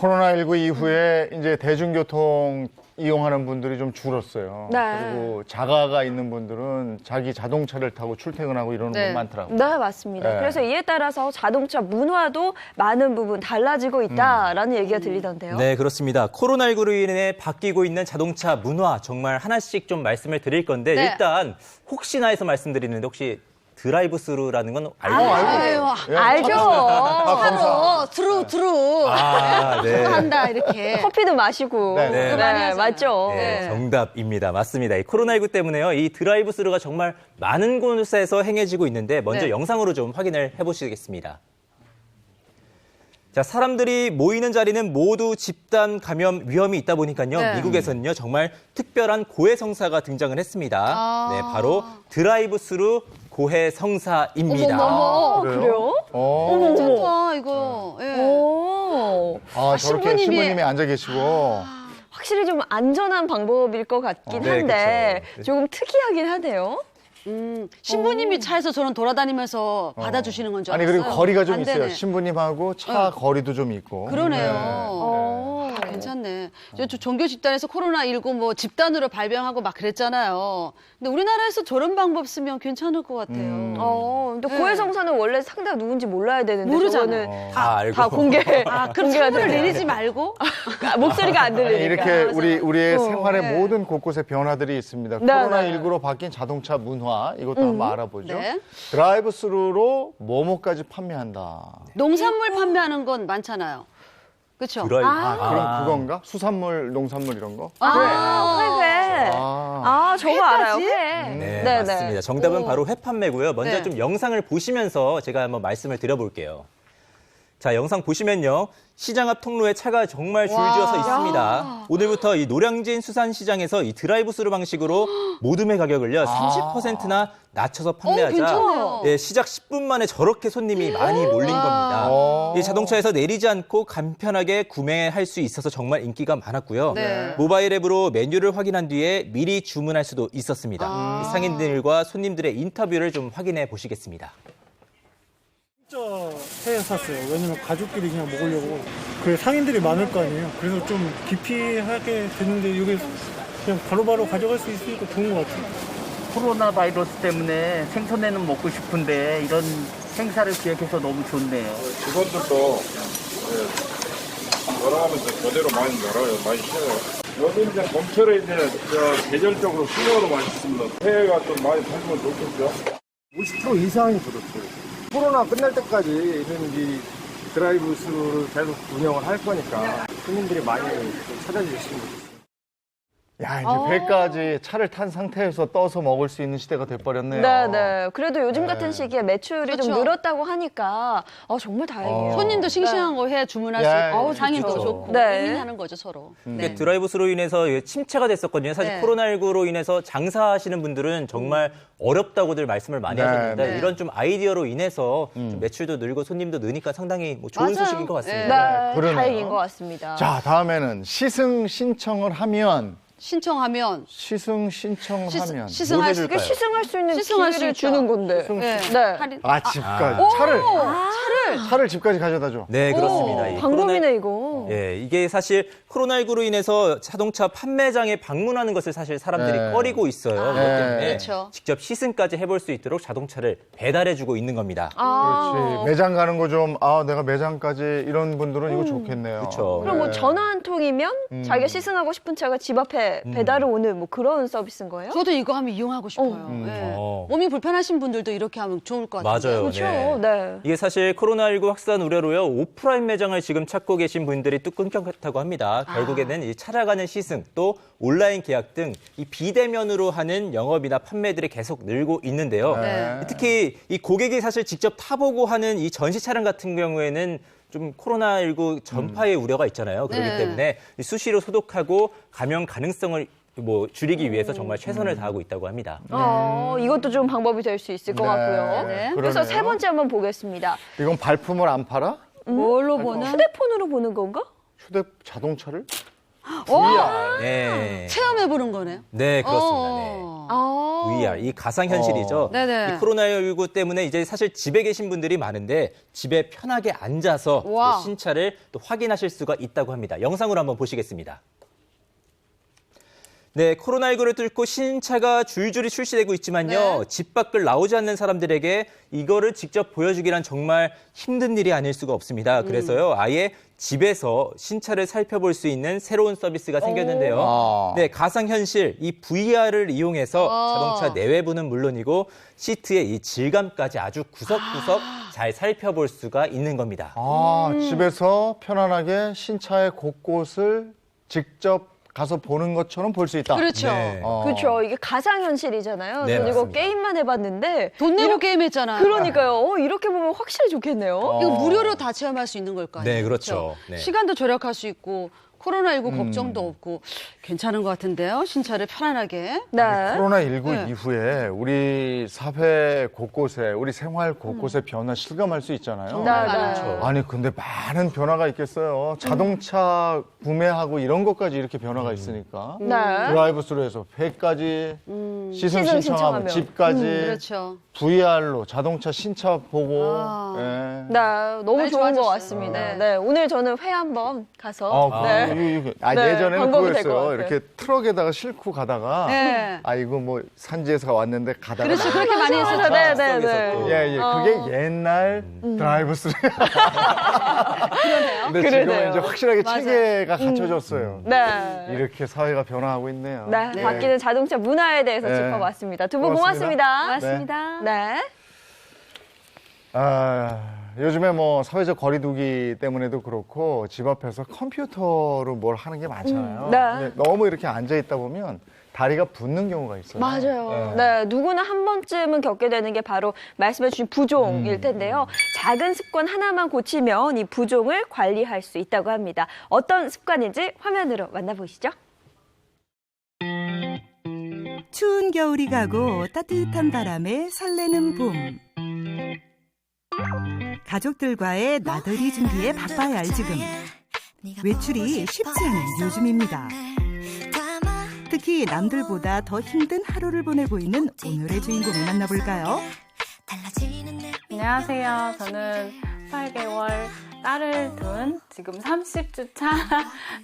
코로나19 이후에 이제 대중교통 이용하는 분들이 좀 줄었어요. 네. 그리고 자가가 있는 분들은 자기 자동차를 타고 출퇴근하고 이러는 네. 분 많더라고요. 네, 맞습니다. 네. 그래서 이에 따라서 자동차 문화도 많은 부분 달라지고 있다라는 얘기가 들리던데요. 네, 그렇습니다. 코로나19로 인해 바뀌고 있는 자동차 문화 정말 하나씩 좀 말씀을 드릴 건데 네. 일단 혹시나 해서 말씀드리는데 혹시 드라이브 스루라는 건 알고 아유, 예, 알죠. 감사. 두루 아, 네. 한다 이렇게. 커피도 마시고. 네, 네. 많이 하잖아요. 맞죠. 네, 정답입니다. 맞습니다. 이 코로나19 때문에요. 이 드라이브 스루가 정말 많은 곳에서 행해지고 있는데 먼저 네. 영상으로 좀 확인을 해보시겠습니다. 자, 사람들이 모이는 자리는 모두 집단 감염 위험이 있다 보니까요. 네. 미국에서는요, 정말 특별한 고해성사가 등장을 했습니다. 아. 네, 바로 드라이브 스루 고해성사입니다. 어머머머. 그래요? 괜찮다 이거. 예. 오. 아, 저렇게 신부님이- 신부님이 앉아 계시고. 확실히 좀 안전한 방법일 것 같긴 네, 한데 그쵸. 조금 특이하긴 하네요. 신부님이 차에서 저런 돌아다니면서 받아주시는 건 줄 아니, 알았어요. 그리고 거리가 좀 안 있어요. 되네. 신부님하고 차 거리도 좀 있고. 그러네요. 어. 아, 괜찮네. 저 종교 집단에서 코로나19 뭐 집단으로 발병하고 막 그랬잖아요. 근데 우리나라에서 저런 방법 쓰면 괜찮을 것 같아요. 근데 네. 고해성사는 원래 상대가 누군지 몰라야 되는데 모르잖아요. 저거는 다 알고. 다 공개. 아, 그럼 공개가 선물을 되네요. 내리지 말고. 목소리가 안 아니, 들리니까. 이렇게 우리의 생활의 네. 모든 곳곳에 변화들이 있습니다. 네, 코로나19로 바뀐 자동차 문화 이것도 한번 알아보죠. 네. 드라이브 스루로 뭐뭐까지 판매한다. 농산물 판매하는 건 많잖아요. 그렇죠? 드라이브. 그럼 그건가? 수산물, 농산물 이런 거? 회. 아. 저거 알아요. 회. 네, 맞습니다. 정답은 바로 회 판매고요. 먼저 네. 좀 영상을 보시면서 제가 한번 말씀을 드려볼게요. 자, 영상 보시면요. 시장 앞 통로에 차가 정말 줄지어서 있습니다. 오늘부터 이 노량진 수산시장에서 이 드라이브 스루 방식으로 모둠의 가격을요. 30%나 낮춰서 판매하자. 괜찮아요. 예, 시작 10분 만에 저렇게 손님이 많이 몰린 겁니다. 이 자동차에서 내리지 않고 간편하게 구매할 수 있어서 정말 인기가 많았고요. 네. 모바일 앱으로 메뉴를 확인한 뒤에 미리 주문할 수도 있었습니다. 이 상인들과 손님들의 인터뷰를 좀 확인해 보시겠습니다. 진짜 회 샀어요. 왜냐면 가족끼리 그냥 먹으려고. 그 상인들이 많을 거 아니에요. 그래서 좀 기피하게 됐는데 이게 그냥 바로바로 가져갈 수 있으니까 좋은 것 같아요. 코로나 바이러스 때문에 생선회는 먹고 싶은데 이런 행사를 기획해서 너무 좋네요. 직원들도 열어가면서 제대로 많이 열어요, 많이 쉬어요. 여기 이제 봄철에 이제 계절적으로 수고로 맛있습니다. 회가 좀 많이 팔면 좋겠죠. 50% 이상이 줄었어요. 코로나 끝날 때까지 이런 이 드라이브 스루를 계속 운영을 할 거니까 손님들이 많이 찾아주시면 좋겠습니다. 야, 이제 배까지 차를 탄 상태에서 떠서 먹을 수 있는 시대가 돼버렸네요. 네. 그래도 요즘 같은 시기에 매출이 좀 그렇죠. 늘었다고 하니까 정말 다행이에요. 손님도 싱싱한 거 해 주문할 수 예, 있고 상인도 그렇죠. 좋고 네. 윈윈하는 거죠 서로. 이게 드라이브 스루로 인해서 침체가 됐었거든요. 사실 네. 코로나19로 인해서 장사하시는 분들은 정말 어렵다고들 말씀을 많이 네, 하셨는데 네. 이런 좀 아이디어로 인해서 좀 매출도 늘고 손님도 느니까 상당히 뭐 좋은 맞아요. 소식인 것 같습니다. 네, 그러네요. 다행인 것 같습니다. 자, 다음에는 시승 신청을 하면 신청하면 시승 신청하면 시승할 뭐 수 이게 해줄까요? 시승할 수 있는 시승할 수 기회를 있죠. 주는 건데. 네. 네. 할인- 아, 집까지. 차를 집까지 가져다 줘. 네, 그렇습니다. 이 방법이네 이거. 예, 이게 사실 코로나19로 인해서 자동차 판매장에 방문하는 것을 사실 사람들이 네. 꺼리고 있어요. 그렇기 때문에 그렇죠. 직접 시승까지 해볼 수 있도록 자동차를 배달해주고 있는 겁니다. 그렇지. 매장 가는 거 좀, 내가 매장까지 이런 분들은 이거 좋겠네요. 그쵸. 그럼 뭐 네. 전화 한 통이면 자기가 시승하고 싶은 차가 집 앞에 배달을 오는 뭐 그런 서비스인 거예요? 저도 이거 하면 이용하고 싶어요. 예. 몸이 불편하신 분들도 이렇게 하면 좋을 것 같아요. 맞아요. 그렇죠. 네. 네. 이게 사실 코로나19 확산 우려로요. 오프라인 매장을 지금 찾고 계신 분들이 또 끊겼다고 합니다. 결국에는 이 찾아가는 시승 또 온라인 계약 등 이 비대면으로 하는 영업이나 판매들이 계속 늘고 있는데요. 네. 특히 이 고객이 사실 직접 타보고 하는 이 전시 차량 같은 경우에는 좀 코로나19 전파의 우려가 있잖아요. 그렇기 네. 때문에 이 수시로 소독하고 감염 가능성을 줄이기 위해서 정말 최선을 다하고 있다고 합니다. 이것도 좀 방법이 될 수 있을 것 네. 같고요. 네. 그래서 그러네요. 세 번째 한번 보겠습니다. 이건 발품을 안 팔아? 뭘로 보는? 휴대폰으로 보는 건가? 자동차를? 네. 체험해보는 거네요. 네, 그렇습니다. 네. 어. VR, 이 가상현실이죠. 네네. 이 코로나19 때문에 이제 사실 집에 계신 분들이 많은데 집에 편하게 앉아서 와. 신차를 또 확인하실 수가 있다고 합니다. 영상으로 한번 보시겠습니다. 네, 코로나19를 뚫고 신차가 줄줄이 출시되고 있지만요. 집 밖을 나오지 않는 사람들에게 이거를 직접 보여주기란 정말 힘든 일이 아닐 수가 없습니다. 그래서요, 아예 집에서 신차를 살펴볼 수 있는 새로운 서비스가 생겼는데요. 네, 가상현실, 이 VR을 이용해서 자동차 내외부는 물론이고 시트의 이 질감까지 아주 구석구석 잘 살펴볼 수가 있는 겁니다. 집에서 편안하게 신차의 곳곳을 직접 가서 보는 것처럼 볼 수 있다. 그렇죠. 네. 그렇죠. 이게 가상현실이잖아요. 네, 저는 이거 맞습니다. 게임만 해봤는데 돈 내고 게임했잖아요. 그러니까요. 이렇게 보면 확실히 좋겠네요. 이거 무료로 다 체험할 수 있는 걸 거 아니에요? 네, 그렇죠. 네. 시간도 절약할 수 있고 코로나19 걱정도 없고 괜찮은 것 같은데요. 신차를 편안하게. 네. 코로나19 네. 이후에 우리 사회 곳곳에, 우리 생활 곳곳에 변화 실감할 수 있잖아요. 네, 맞아요. 아니 근데 많은 변화가 있겠어요. 자동차 구매하고 이런 것까지 이렇게 변화가 있으니까. 네. 드라이브스루에서 회까지 시승 시승 신청하면 신청하면. 집까지 그렇죠. VR로 자동차 신차 보고. 아. 예. 네, 너무 많이 좋은 것 좋아졌어요. 같습니다. 네, 오늘 저는 회 한번 가서 네. 네. 예전에는 방법이 될것 그거였어요. 같아요. 이렇게 트럭에다가 싣고 가다가 네. 이거 뭐 산지에서 왔는데 가다가 그렇죠. 그렇게 많이 했었죠. 네, 네, 네. 예, 그게 옛날 드라이브스루. 근데 그러네요. 지금은 이제 확실하게 맞아요. 체계가 갖춰졌어요. 네. 이렇게 사회가 변화하고 있네요. 네, 예. 바뀌는 자동차 문화에 대해서 네. 짚어봤습니다. 두 분 고맙습니다. 고맙습니다. 네. 요즘에 뭐 사회적 거리두기 때문에도 그렇고 집 앞에서 컴퓨터로 뭘 하는 게 많잖아요. 네. 근데 너무 이렇게 앉아 있다 보면 다리가 붓는 경우가 있어요. 맞아요. 예. 네, 누구나 한 번쯤은 겪게 되는 게 바로 말씀해주신 부종일 텐데요. 작은 습관 하나만 고치면 이 부종을 관리할 수 있다고 합니다. 어떤 습관인지 화면으로 만나보시죠. 추운 겨울이 가고 따뜻한 바람에 설레는 봄. 가족들과의 나들이 준비에 바빠야 할 지금. 외출이 쉽지 않은 요즘입니다. 특히 남들보다 더 힘든 하루를 보내고 있는 오늘의 주인공을 만나볼까요? 안녕하세요. 저는 8개월 딸을 둔 지금 30주 차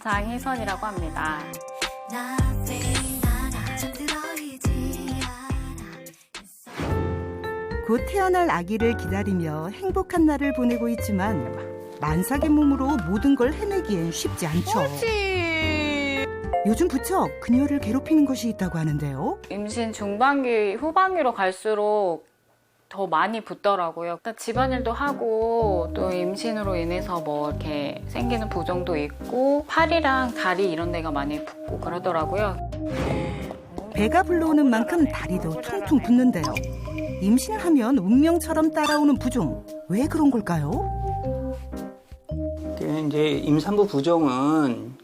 장희선이라고 합니다. 곧 태어날 아기를 기다리며 행복한 날을 보내고 있지만 만삭의 몸으로 모든 걸 해내기엔 쉽지 않죠. 요즘 부쩍 그녀를 괴롭히는 것이 있다고 하는데요. 임신 중반기, 후반기로 갈수록 더 많이 붓더라고요. 일단 집안일도 하고 또 임신으로 인해서 뭐 이렇게 생기는 부종도 있고 팔이랑 다리 이런 데가 많이 붓고 그러더라고요. 배가 불러오는 만큼 다리도 퉁퉁 붓는데요. 임신을 하면 운명처럼 따라오는 부종, 왜 그런 걸까요? 이제 임산부 부종은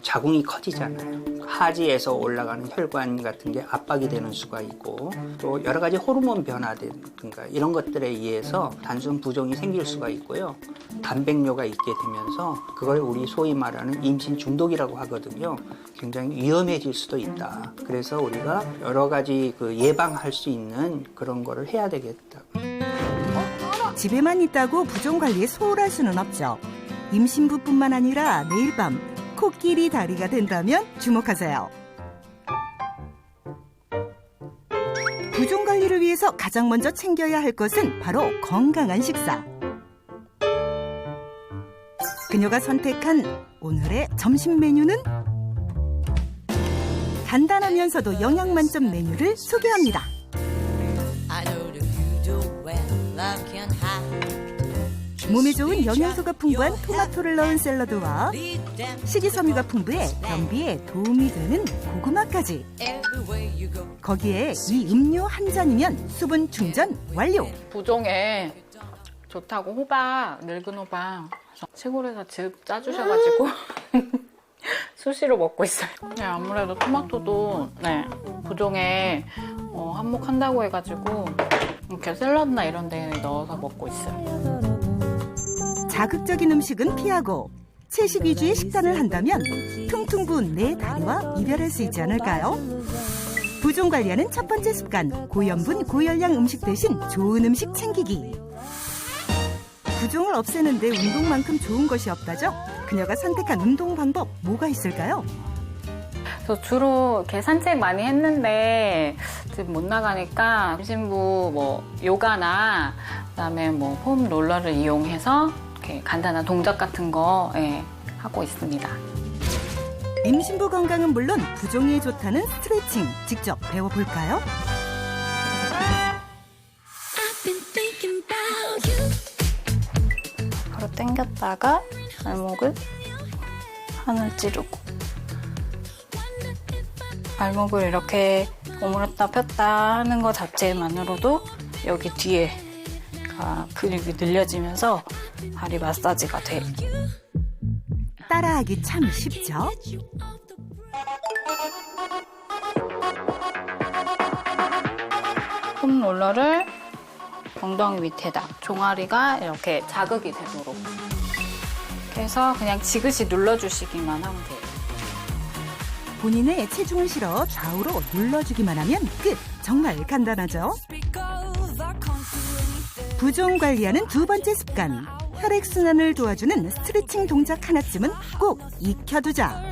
자궁이 커지잖아요. 하지에서 올라가는 혈관 같은 게 압박이 되는 수가 있고 또 여러 가지 호르몬 변화든가 이런 것들에 의해서 단순 부종이 생길 수가 있고요. 단백뇨가 있게 되면서 그걸 우리 소위 말하는 임신 중독이라고 하거든요. 굉장히 위험해질 수도 있다. 그래서 우리가 여러 가지 예방할 수 있는 그런 거를 해야 되겠다. 집에만 있다고 부종 관리에 소홀할 수는 없죠. 임신부뿐만 아니라 매일 밤 코끼리 다리가 된다면 주목하세요. 부종 관리를 위해서 가장 먼저 챙겨야 할 것은 바로 건강한 식사. 그녀가 선택한 오늘의 점심 메뉴는 간단하면서도 영양 만점 메뉴를 소개합니다. 몸에 좋은 영양소가 풍부한 토마토를 넣은 샐러드와 식이섬유가 풍부해 변비에 도움이 되는 고구마까지. 거기에 이 음료 한 잔이면 수분 충전 완료. 부종에 좋다고 호박, 늙은 호박 시골에서 즙 짜주셔가지고 수시로 먹고 있어요. 네, 아무래도 토마토도 부종에 한몫한다고 해가지고 이렇게 샐러드나 이런 데 넣어서 먹고 있어요. 자극적인 음식은 피하고 채식 위주의 식단을 한다면 퉁퉁 부은 내 다리와 이별할 수 있지 않을까요? 부종 관리하는 첫 번째 습관, 고염분, 고열량 음식 대신 좋은 음식 챙기기. 부종을 없애는데 운동만큼 좋은 것이 없다죠? 그녀가 선택한 운동 방법 뭐가 있을까요? 그래서 주로 이렇게 산책 많이 했는데 지금 못 나가니까 임신부 뭐 요가나 그다음에 뭐 폼 롤러를 이용해서 이렇게 간단한 동작 같은 거 하고 있습니다. 임신부 건강은 물론 부종에 좋다는 스트레칭 직접 배워볼까요? 바로 당겼다가 발목을 하늘 찌르고 발목을 이렇게 오므렸다 폈다 하는 것 자체만으로도 여기 뒤에 근육이 늘려지면서 다리 마사지가 돼요. 따라하기 참 쉽죠? 폼 롤러를 엉덩이 밑에다 종아리가 이렇게 자극이 되도록 이렇게 해서 그냥 지그시 눌러주시기만 하면 돼요. 본인의 체중을 실어 좌우로 눌러주기만 하면 끝! 정말 간단하죠? 부종 관리하는 두 번째 습관, 혈액순환을 도와주는 스트레칭 동작 하나쯤은 꼭 익혀두자.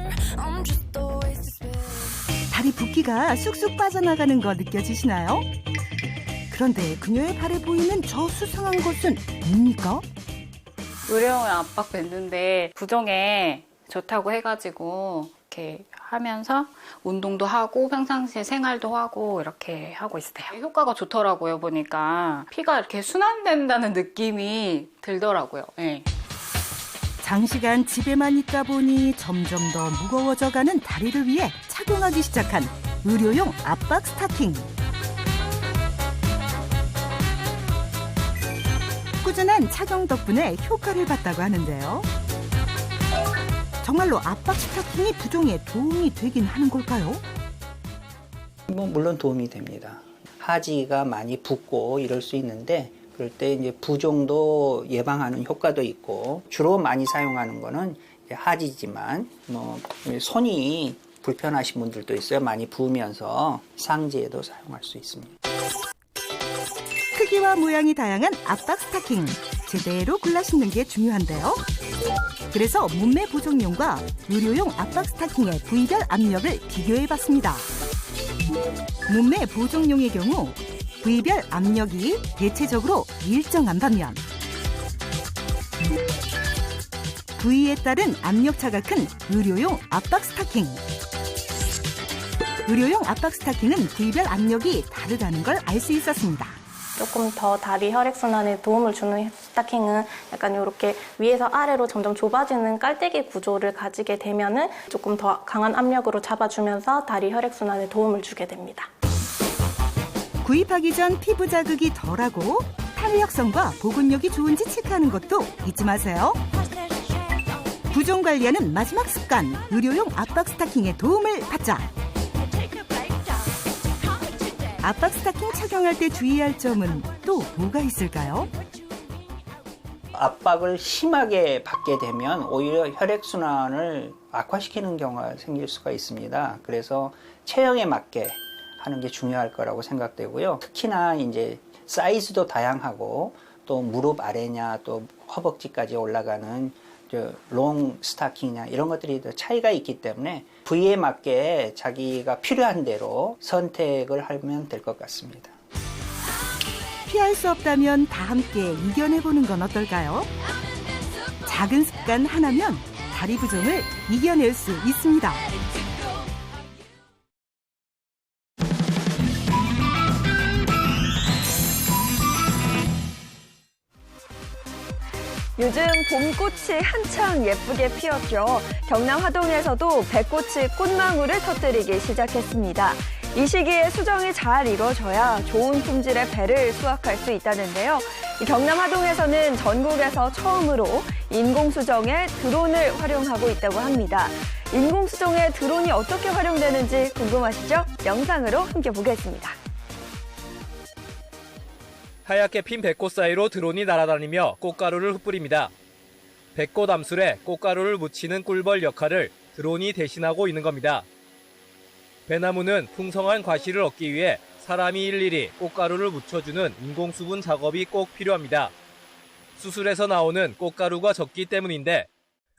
다리 붓기가 쑥쑥 빠져나가는 거 느껴지시나요? 그런데 그녀의 발에 보이는 저 수상한 것은 뭡니까? 의료용을 압박 밴드인데 부종에 좋다고 해가지고 이렇게 하면서 운동도 하고 평상시에 생활도 하고 이렇게 하고 있어요. 효과가 좋더라고요. 보니까 피가 이렇게 순환된다는 느낌이 들더라고요. 네. 장시간 집에만 있다 보니 점점 더 무거워져가는 다리를 위해 착용하기 시작한 의료용 압박 스타킹. 꾸준한 착용 덕분에 효과를 봤다고 하는데요. 정말로 압박 스타킹이 부종에 도움이 되긴 하는 걸까요? 물론 도움이 됩니다. 하지가 많이 붓고 이럴 수 있는데 그럴 때 이제 부종도 예방하는 효과도 있고 주로 많이 사용하는 거는 하지지만 손이 불편하신 분들도 있어요. 많이 부으면서 상지에도 사용할 수 있습니다. 크기와 모양이 다양한 압박 스타킹. 제대로 골라 신는 게 중요한데요. 그래서 몸매 보정용과 의료용 압박 스타킹의 부위별 압력을 비교해봤습니다. 몸매 보정용의 경우 부위별 압력이 대체적으로 일정한 반면 부위에 따른 압력차가 큰 의료용 압박 스타킹. 의료용 압박 스타킹은 부위별 압력이 다르다는 걸 알 수 있었습니다. 조금 더 다리 혈액순환에 도움을 주는 스타킹은 약간 이렇게 위에서 아래로 점점 좁아지는 깔때기 구조를 가지게 되면은 조금 더 강한 압력으로 잡아주면서 다리 혈액순환에 도움을 주게 됩니다. 구입하기 전 피부 자극이 덜하고 탄력성과 보건력이 좋은지 체크하는 것도 잊지 마세요. 부종 관리하는 마지막 습관, 의료용 압박 스타킹의 도움을 받자. 압박 스타킹 착용할 때 주의할 점은 또 뭐가 있을까요? 압박을 심하게 받게 되면 오히려 혈액순환을 악화시키는 경우가 생길 수가 있습니다. 그래서 체형에 맞게 하는 게 중요할 거라고 생각되고요. 특히나 이제 사이즈도 다양하고 또 무릎 아래냐 또 허벅지까지 올라가는 롱 스타킹이냐 이런 것들이 차이가 있기 때문에 부위에 맞게 자기가 필요한 대로 선택을 하면 될 것 같습니다. 피할 수 없다면 다 함께 이겨내보는 건 어떨까요? 작은 습관 하나면 다리 부종을 이겨낼 수 있습니다. 요즘 봄꽃이 한창 예쁘게 피었죠. 경남 화동에서도 배꽃이 꽃망울을 터뜨리기 시작했습니다. 이 시기에 수정이 잘 이루어져야 좋은 품질의 배를 수확할 수 있다는데요. 경남 화동에서는 전국에서 처음으로 인공수정에 드론을 활용하고 있다고 합니다. 인공수정에 드론이 어떻게 활용되는지 궁금하시죠? 영상으로 함께 보겠습니다. 하얗게 핀 배꽃 사이로 드론이 날아다니며 꽃가루를 흩뿌립니다. 배꽃 암술에 꽃가루를 묻히는 꿀벌 역할을 드론이 대신하고 있는 겁니다. 배나무는 풍성한 과실을 얻기 위해 사람이 일일이 꽃가루를 묻혀주는 인공수분 작업이 꼭 필요합니다. 수술에서 나오는 꽃가루가 적기 때문인데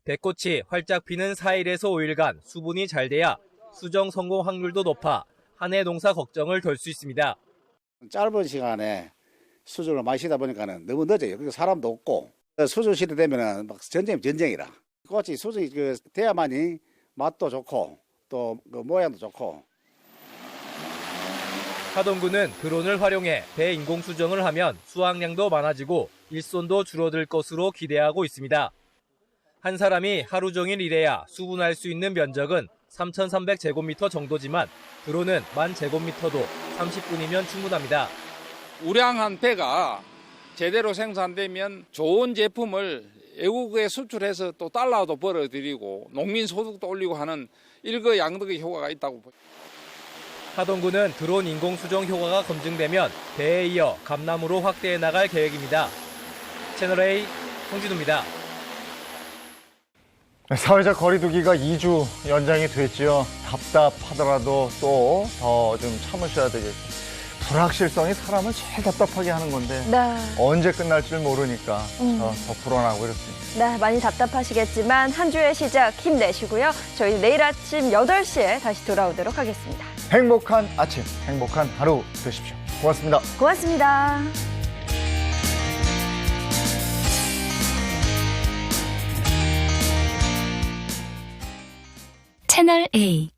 배꽃이 활짝 피는 4일에서 5일간 수분이 잘 돼야 수정 성공 확률도 높아 한 해 농사 걱정을 덜 수 있습니다. 짧은 시간에 수준을 많이 쉬다 보니까는 너무 늦어요. 그리고 사람도 없고 수준 시대 되면은 막 전쟁이라 꽃이 수준이 돼야만이 맛도 좋고 또 그 모양도 좋고. 하동군은 드론을 활용해 배 인공 수정을 하면 수확량도 많아지고 일손도 줄어들 것으로 기대하고 있습니다. 한 사람이 하루 종일 일해야 수분할 수 있는 면적은 3,300제곱미터 정도지만 드론은 10,000제곱미터도 30분이면 충분합니다. 우량한 배가 제대로 생산되면 좋은 제품을 외국에 수출해서 또 달러도 벌어들이고 농민 소득도 올리고 하는 일거양득의 효과가 있다고 보입니다. 하동군은 드론 인공수정 효과가 검증되면 배에 이어 감나무로 확대해 나갈 계획입니다. 채널A 홍진우입니다. 사회적 거리두기가 2주 연장이 됐지요. 답답하더라도 또 더 좀 참으셔야 되겠죠. 불확실성이 사람을 제일 답답하게 하는 건데 네. 언제 끝날지 모르니까 더 불안하고 이렇습니다. 네, 많이 답답하시겠지만 한 주의 시작 힘내시고요. 저희 내일 아침 8시에 다시 돌아오도록 하겠습니다. 행복한 아침, 행복한 하루 되십시오. 고맙습니다. 고맙습니다. 채널A